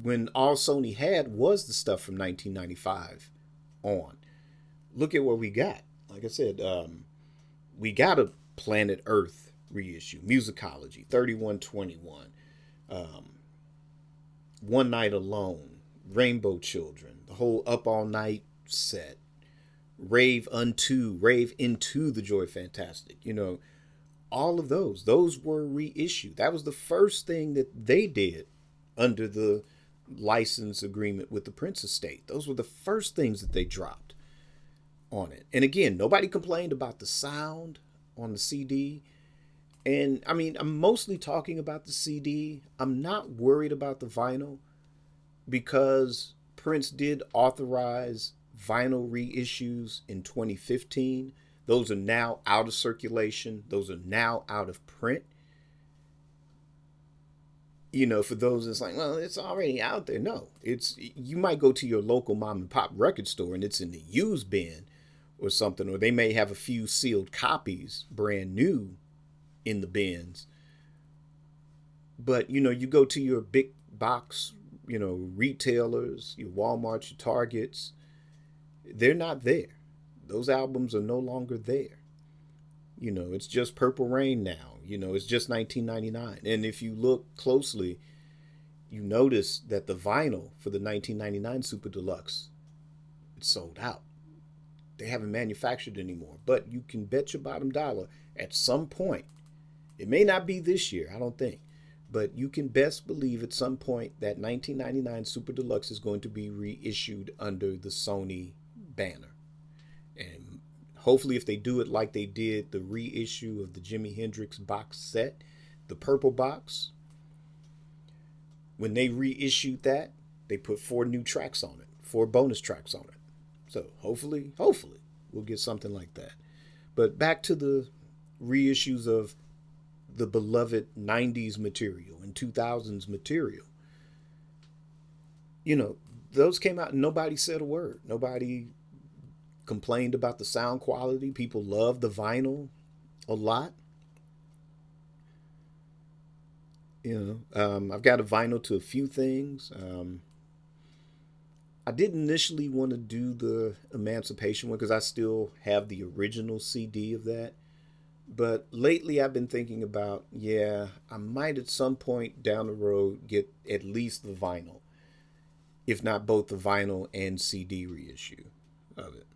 when all Sony had was the stuff from 1995 on. Look at what we got. Like I said, we got a Planet Earth reissue, Musicology, 3121, One Night Alone, Rainbow Children, the whole Up All Night set, Rave Into the Joy Fantastic. All of those were reissued. That was the first thing that they did under the license agreement with the Prince estate. Those were the first things that they dropped on it. And again, nobody complained about the sound on the CD. And I mean, I'm mostly talking about the CD. I'm not worried about the vinyl because Prince did authorize vinyl reissues in 2015. Those are now out of circulation. Those are now out of print. For those that's like, well, it's already out there. No, you might go to your local mom and pop record store and it's in the used bin or something, or they may have a few sealed copies brand new in the bins. But, you go to your big box, retailers, your Walmarts, your Targets, they're not there. Those albums are no longer there. It's just Purple Rain now. It's just 1999. And if you look closely, you notice that the vinyl for the 1999 Super Deluxe, it's sold out. They haven't manufactured anymore. But you can bet your bottom dollar at some point, it may not be this year, I don't think, but you can best believe at some point that 1999 Super Deluxe is going to be reissued under the Sony banner. And hopefully if they do it like they did the reissue of the Jimi Hendrix box set, the purple box, when they reissued that, they put 4 new tracks on it, 4 bonus tracks on it. So hopefully, we'll get something like that. But back to the reissues of the beloved 90s material and 2000s material. Those came out and nobody said a word. Nobody complained about the sound quality. People loved the vinyl a lot. I've got a vinyl to a few things. I didn't initially want to do the Emancipation one because I still have the original CD of that. But lately I've been thinking about, I might at some point down the road get at least the vinyl, if not both the vinyl and CD reissue of it.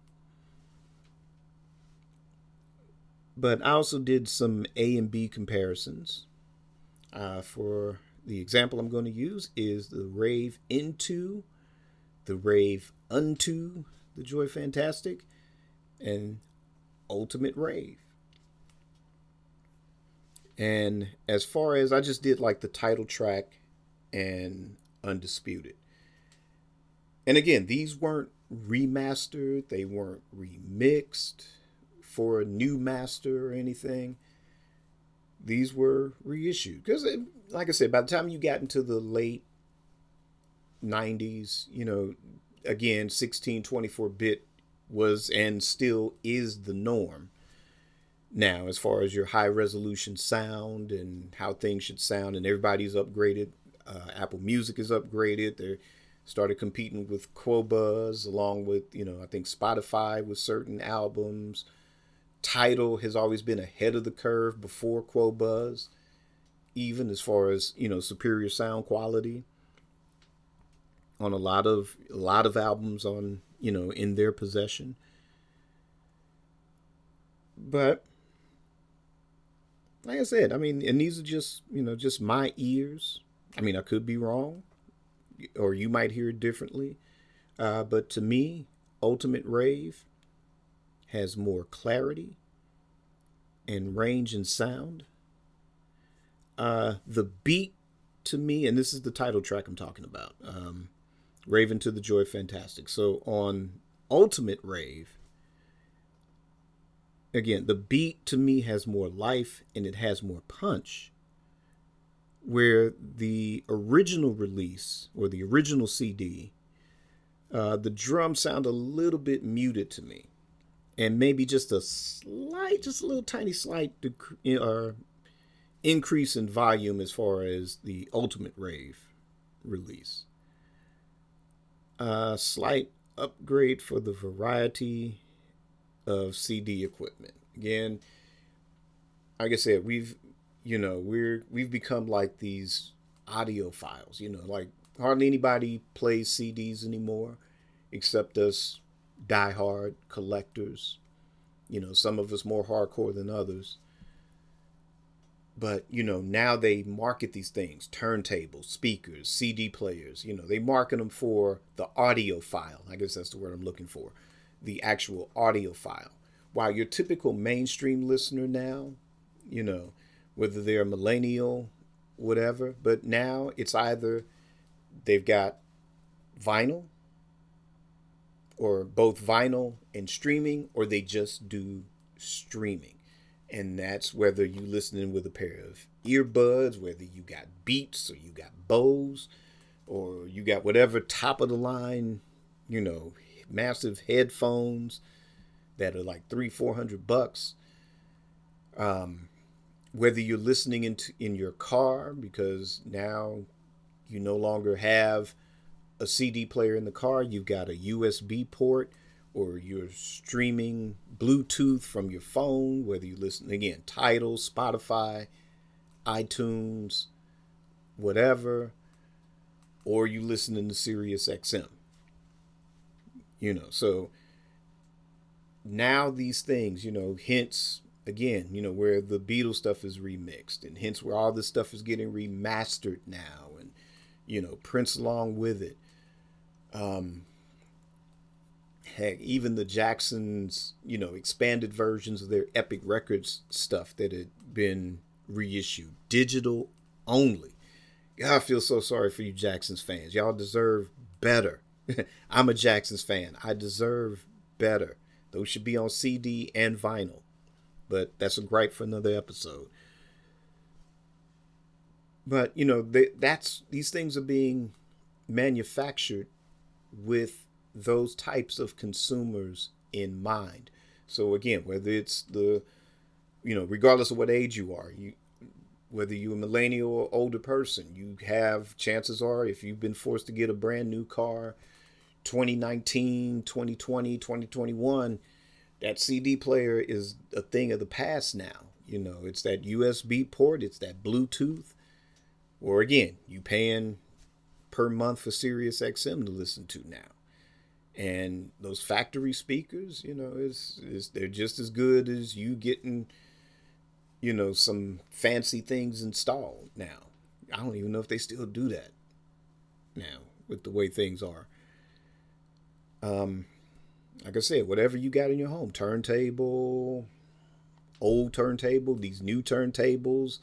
But I also did some A and B comparisons. For the example I'm going to use is the Rave Into, the Rave Unto the Joy Fantastic, and Ultimate Rave. And as far as I just did like the title track and Undisputed. And again, these weren't remastered, they weren't remixed for a new master or anything. These were reissued. Because, like I said, by the time you got into the late 90s, again, 1624-bit was and still is the norm. Now, as far as your high resolution sound and how things should sound, and everybody's upgraded. Apple Music is upgraded. They started competing with Qobuz, along with, I think Spotify with certain albums. Tidal has always been ahead of the curve before Qobuz, even as far as, superior sound quality on a lot of albums on, in their possession. But like I said, I mean, and these are just, just my ears. I mean, I could be wrong, or you might hear it differently. But to me, Ultimate Rave has more clarity and range and sound. The beat to me, and this is the title track I'm talking about, Raven to the Joy Fantastic. So on Ultimate Rave, again, the beat to me has more life and it has more punch. Where the original release or the original CD, the drums sound a little bit muted to me, and maybe just a little tiny slight increase in volume as far as the Ultimate Rave release. Slight upgrade for the variety of CD equipment. Again, like I said, we've become like these audiophiles. Like hardly anybody plays CDs anymore, except us diehard collectors. Some of us more hardcore than others. But now they market these things: turntables, speakers, CD players. They market them for the audiophile. I guess that's the word I'm looking for, the actual audiophile. While your typical mainstream listener now, whether they're millennial, whatever, but now it's either they've got vinyl, or both vinyl and streaming, or they just do streaming. And that's whether you listening with a pair of earbuds, whether you got Beats or you got Bose, or you got whatever top of the line, massive headphones that are like $300-400. Whether you're listening in your car, because now you no longer have a CD player in the car, you've got a USB port, or you're streaming Bluetooth from your phone, whether you listen, again, Tidal, Spotify, iTunes, whatever, or you listening to Sirius XM. So now these things, hence, again, where the Beatles stuff is remixed, and hence where all this stuff is getting remastered now, and, Prince along with it. Heck, even the Jacksons, expanded versions of their Epic Records stuff that had been reissued, digital only. God, I feel so sorry for you Jacksons fans. Y'all deserve better. I'm a Jacksons fan. I deserve better. Those should be on CD and vinyl. But that's a gripe for another episode. But, these things are being manufactured with those types of consumers in mind. So again, whether it's regardless of what age you are, whether you're a millennial or older person, you have, chances are, if you've been forced to get a brand new car, 2019, 2020, 2021, that CD player is a thing of the past now. It's that USB port, it's that Bluetooth, or again, you paying per month for Sirius XM to listen to now. And those factory speakers, they're just as good as you getting, some fancy things installed now. I don't even know if they still do that now with the way things are. Like I said, whatever you got in your home, turntable, old turntable, these new turntables,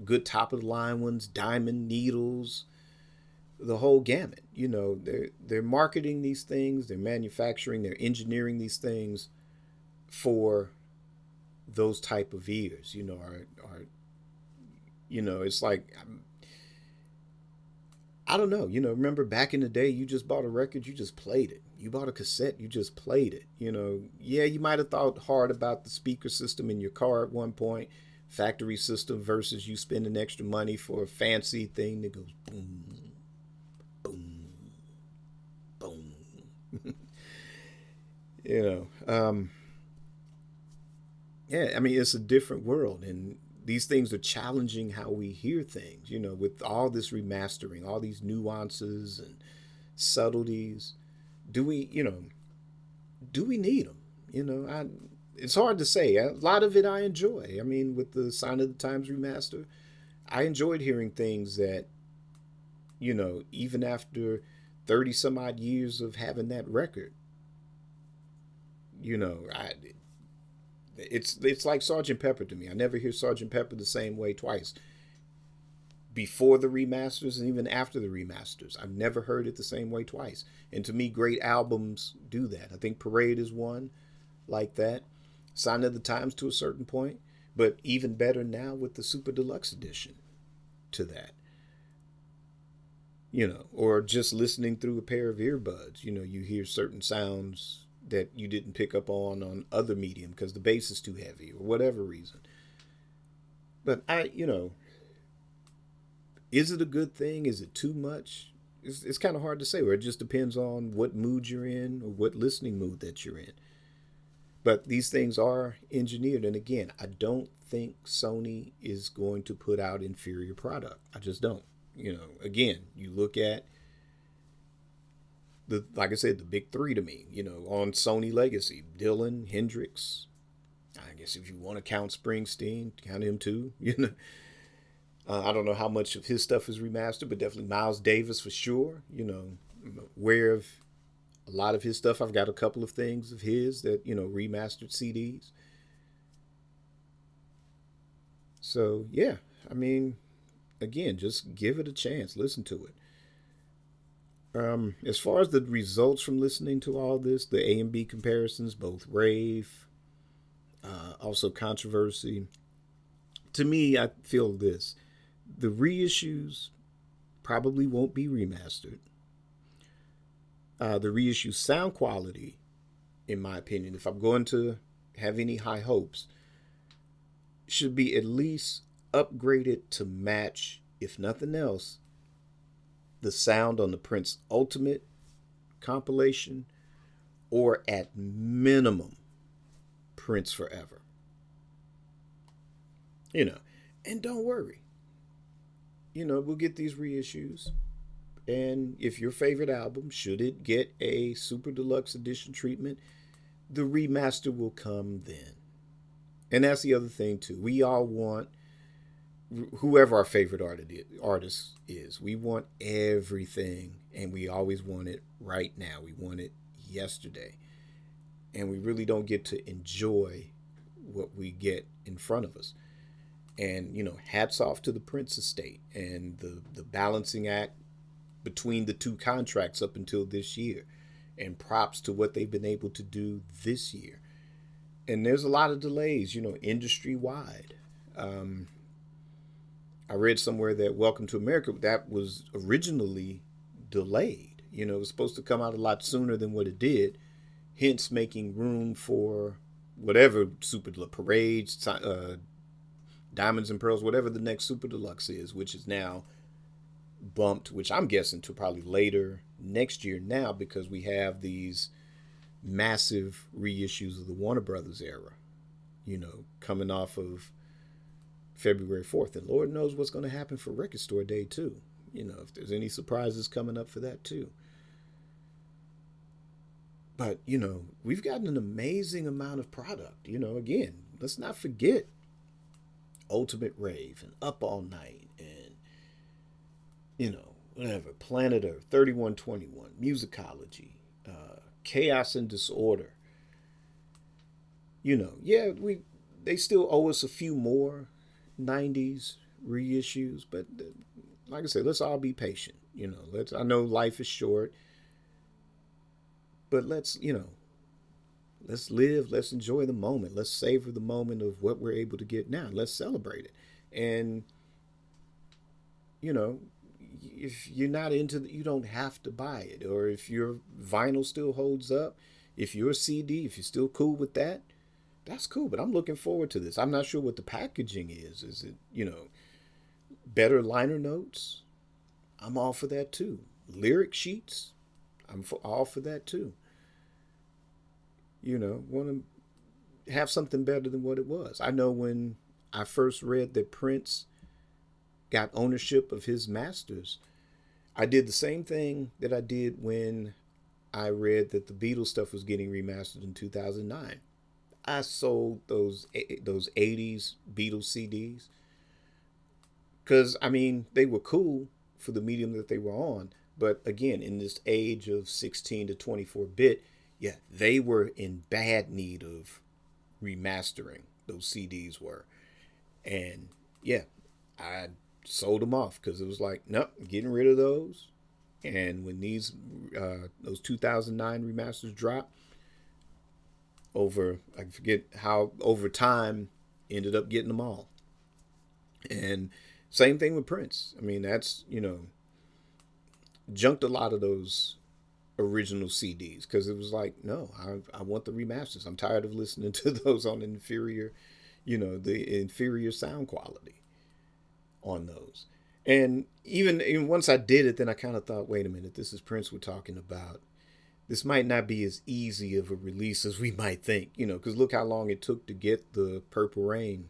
good top of the line ones, diamond needles, the whole gamut. They're marketing these things, they're manufacturing, they're engineering these things for those type of ears. It's like, I don't know. Remember back in the day, you just bought a record, you just played it. You bought a cassette, you just played it. Yeah, you might have thought hard about the speaker system in your car at one point, factory system versus you spending extra money for a fancy thing that goes boom, boom, boom. Yeah, I mean, it's a different world, and these things are challenging how we hear things, with all this remastering, all these nuances and subtleties. Do we need them? it's hard to say. A lot of it I enjoy. I mean, with the Sign of the Times remaster, I enjoyed hearing things that, even after 30 some odd years of having that record, you know, I it's like Sergeant Pepper to me. I never hear Sergeant Pepper the same way twice. Before the remasters and even after the remasters, I've never heard it the same way twice. And to me, great albums do that. I think Parade is one like that. Sign of the Times to a certain point, but even better now with the Super Deluxe edition to that. Or just listening through a pair of earbuds, you hear certain sounds that you didn't pick up on other medium because the bass is too heavy or whatever reason. But is it a good thing? Is it too much? It's kind of hard to say. Or it just depends on what mood you're in or what listening mood that you're in. But these things are engineered. And again, I don't think Sony is going to put out inferior product. I just don't. Again, you look at like I said, the big three to me, on Sony Legacy, Dylan, Hendrix. I guess if you want to count Springsteen, count him too. I don't know how much of his stuff is remastered, but definitely Miles Davis for sure. I'm aware of a lot of his stuff. I've got a couple of things of his that, remastered CDs. So, yeah, I mean, again, just give it a chance. Listen to it. As far as the results from listening to all this, the A and B comparisons, both rave, also controversy, to me, I feel this. The reissues probably won't be remastered. The reissue sound quality, in my opinion, if I'm going to have any high hopes, should be at least upgraded to match, if nothing else, the sound on the Prince Ultimate compilation, or at minimum, Prince Forever. And don't worry. We'll get these reissues. And if your favorite album, should it get a Super Deluxe Edition treatment, the remaster will come then. And that's the other thing, too. We all want, whoever our favorite artist is, we want everything. And we always want it right now. We want it yesterday. And we really don't get to enjoy what we get in front of us. And, hats off to the Prince estate and the balancing act between the two contracts up until this year. And props to what they've been able to do this year. And there's a lot of delays, industry wide. I read somewhere that Welcome to America, that was originally delayed. It was supposed to come out a lot sooner than what it did, hence making room for whatever Super Parades, Diamonds and Pearls, whatever the next Super Deluxe is, which is now bumped, which I'm guessing to probably later next year now because we have these massive reissues of the Warner Brothers era, coming off of February 4th. And Lord knows what's going to happen for Record Store Day, too. If there's any surprises coming up for that, too. But, we've gotten an amazing amount of product. Again, let's not forget Ultimate Rave and Up All Night and, whatever, Planet Earth, 3121, Musicology, Chaos and Disorder. They still owe us a few more 90s reissues, but like I said, let's all be patient. I know life is short, but let's live, let's enjoy the moment, let's savor the moment of what we're able to get now, let's celebrate it. And if you're not into it, you don't have to buy it. Or if your vinyl still holds up, if your CD, if you're still cool with that, that's cool. But I'm looking forward to this. I'm not sure what the packaging is. Is it, better liner notes? I'm all for that too. Lyric sheets? All for that too. Want to have something better than what it was. I know when I first read that Prince got ownership of his masters, I did the same thing that I did when I read that the Beatles stuff was getting remastered in 2009. I sold those 80s Beatles CDs because I mean they were cool for the medium that they were on, but again, in this age of 16 to 24 bit, yeah, they were in bad need of remastering. Those CDs were, and yeah, I sold them off because it was like, nope, getting rid of those. And when those 2009 remasters dropped, over I forget how over time ended up getting them all. And same thing with Prince. I mean, that's junked a lot of those original CDs because it was like, no, I want the remasters. I'm tired of listening to those on inferior, the inferior sound quality on those. And even once I did it, then I kind of thought, wait a minute, this is Prince we're talking about. This might not be as easy of a release as we might think, because look how long it took to get the Purple Rain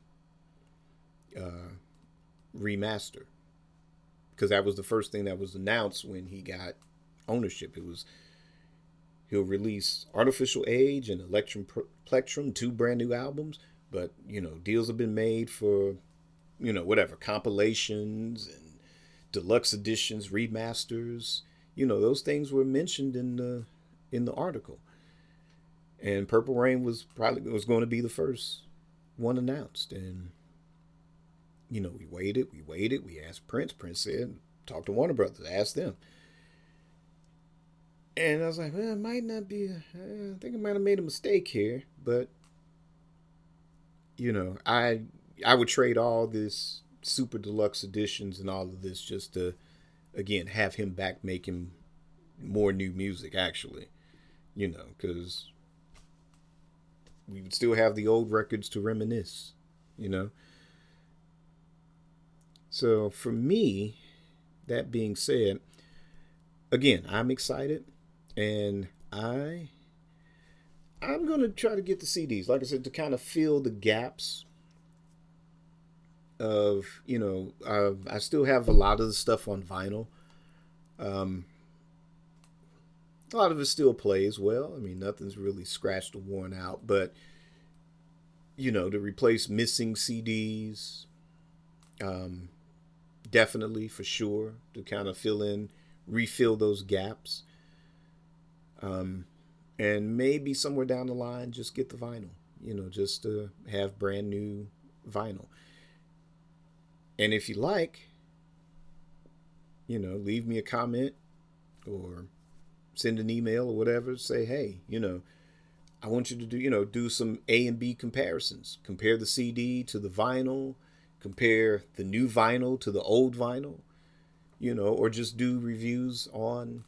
remaster. Because that was the first thing that was announced when he got ownership. It was he'll release Artificial Age and Electrum Plectrum, two brand new albums, but deals have been made for whatever compilations and deluxe editions, remasters. Those things were mentioned in the article. And Purple Rain was going to be the first one announced. And we waited, we asked Prince. Prince said, talk to Warner Brothers, ask them. And I was like, well, it might not be. I think I might have made a mistake here, but I would trade all this super deluxe editions and all of this just to, again, have him back making more new music. Actually, because we would still have the old records to reminisce. So for me, that being said, again, I'm excited, and I'm gonna try to get the CDs, like I said, to kind of fill the gaps of I still have a lot of the stuff on vinyl. Um, a lot of it still plays well. I mean, nothing's really scratched or worn out, but to replace missing CDs, um, definitely for sure to kind of refill those gaps. Um, and maybe somewhere down the line, just get the vinyl, just to have brand new vinyl. And if you like, leave me a comment or send an email or whatever. Say, hey, I want you to do some A and B comparisons. Compare the CD to the vinyl. Compare the new vinyl to the old vinyl. Or just do reviews on,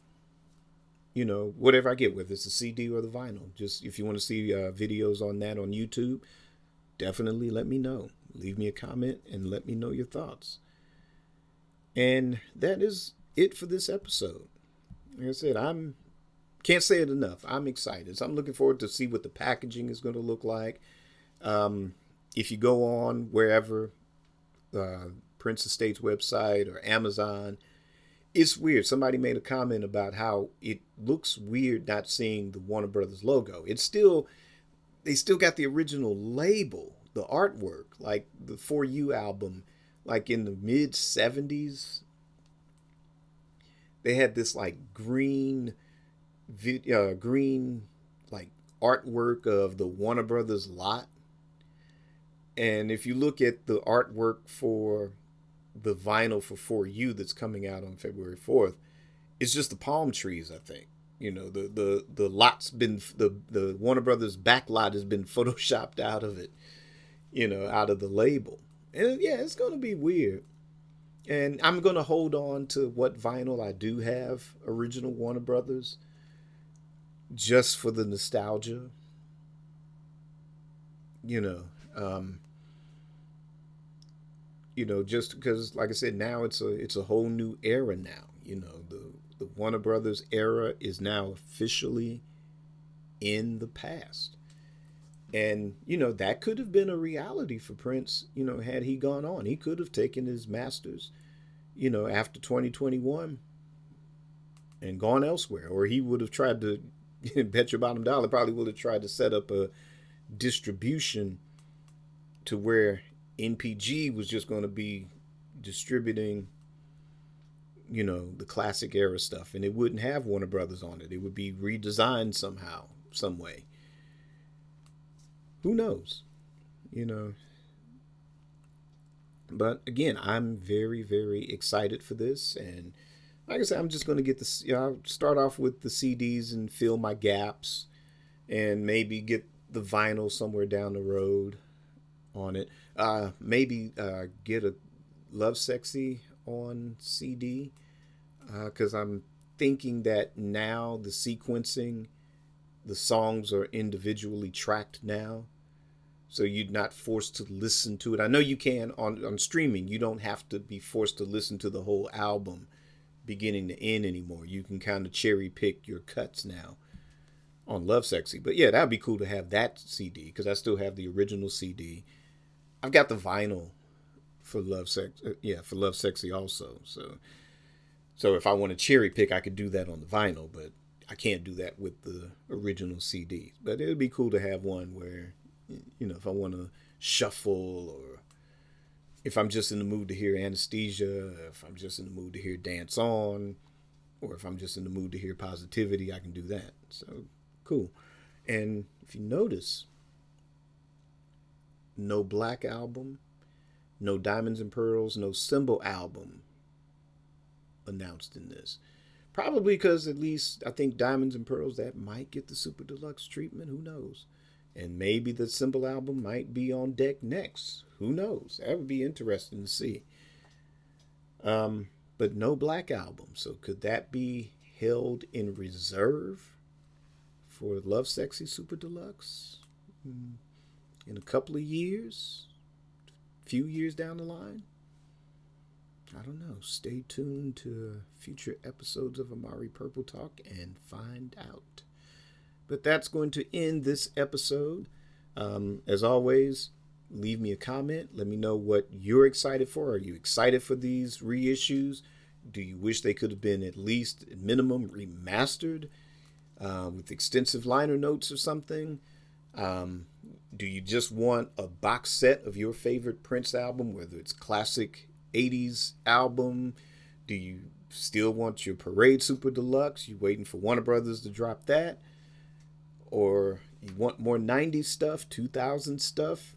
whatever I get, whether it's the CD or the vinyl. Just if you want to see videos on that on YouTube, definitely let me know. Leave me a comment and let me know your thoughts. And that is it for this episode. Like I said, can't say it enough. I'm excited. So I'm looking forward to see what the packaging is going to look like. If you go on wherever, Prince Estate's website or Amazon, it's weird. Somebody made a comment about how it looks weird not seeing the Warner Brothers logo. They still got the original label, the artwork, like the For You album, like in the mid 70s. They had this like green like artwork of the Warner Brothers lot. And if you look at the artwork for the vinyl for You that's coming out on February 4th, it's just the palm trees, I think. The lot's been the Warner Brothers back lot has been photoshopped out of it, out of the label. And yeah, it's going to be weird. And I'm going to hold on to what vinyl I do have, original Warner Brothers, just for the nostalgia. Um, just because, like I said, now it's a whole new era now. The Warner Brothers era is now officially in the past. And, that could have been a reality for Prince, had he gone on. He could have taken his masters, after 2021 and gone elsewhere. Or he would have tried to, bet your bottom dollar, probably would have tried to set up a distribution to where NPG was just going to be distributing, the classic era stuff, and it wouldn't have Warner Brothers on it. It would be redesigned somehow, some way. Who knows? But again, I'm very, very excited for this. And like I said, I'm just going to get this, I'll start off with the CDs and fill my gaps and maybe get the vinyl somewhere down the road on it. Maybe get a Lovesexy on CD, because I'm thinking that now the sequencing, the songs are individually tracked now, so you're not forced to listen to it. I know you can on streaming. You don't have to be forced to listen to the whole album beginning to end anymore. You can kind of cherry pick your cuts now on Lovesexy. But yeah, that'd be cool to have that CD, because I still have the original CD. I've got the vinyl for Lovesexy also. So if I want to cherry pick, I could do that on the vinyl, but I can't do that with the original CD. But it would be cool to have one where, if I want to shuffle, or if I'm just in the mood to hear Anesthesia, if I'm just in the mood to hear Dance On, or if I'm just in the mood to hear Positivity, I can do that. So cool. And if you notice, no Black album, no Diamonds and Pearls, no Symbol album announced in this. Probably because at least I think Diamonds and Pearls, that might get the Super Deluxe treatment. Who knows? And maybe the Symbol album might be on deck next. Who knows? That would be interesting to see. But no Black album. So could that be held in reserve for Lovesexy Super Deluxe in a couple of years? Few years down the line? I don't know. Stay tuned to future episodes of Amari Purple Talk and find out. But that's going to end this episode. As always, leave me a comment. Let me know what you're excited for. Are you excited for these reissues? Do you wish they could have been at least at minimum remastered with extensive liner notes or something? Do you just want a box set of your favorite Prince album, whether it's classic 80s album? Do you still want your Parade Super Deluxe? You waiting for Warner Brothers to drop that? Or you want more 90s stuff, 2000 stuff?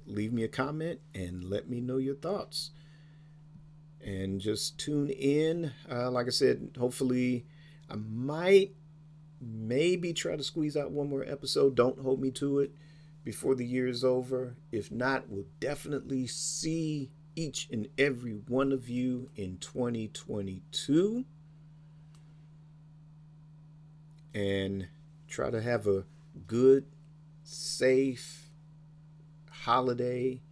Leave me a comment and let me know your thoughts. And just tune in. Like I said, hopefully I might maybe try to squeeze out one more episode. Don't hold me to it before the year is over. If not, we'll definitely see each and every one of you in 2022. And try to have a good, safe holiday.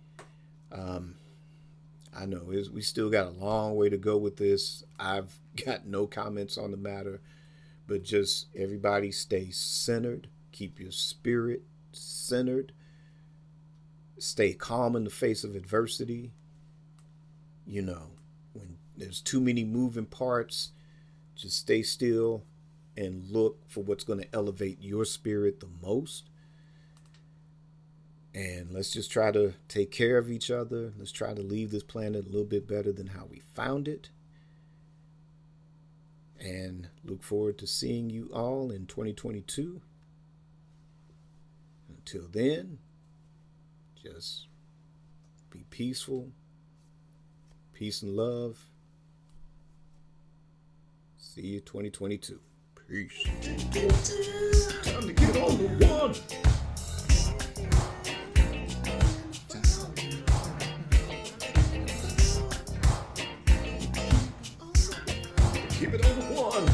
I know we still got a long way to go with this. I've got no comments on the matter, but just everybody stay centered. Keep your spirit centered. Stay calm in the face of adversity. When there's too many moving parts, just stay still and look for what's going to elevate your spirit the most. And let's just try to take care of each other. Let's try to leave this planet a little bit better than how we found it. And look forward to seeing you all in 2022. Until then, just be peaceful. Peace and love. See you 2022. Peace. Time to get on the one. Keep it on the one.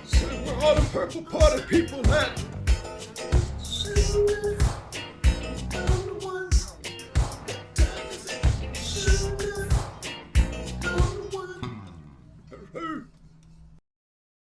So we're all the purple party people, man.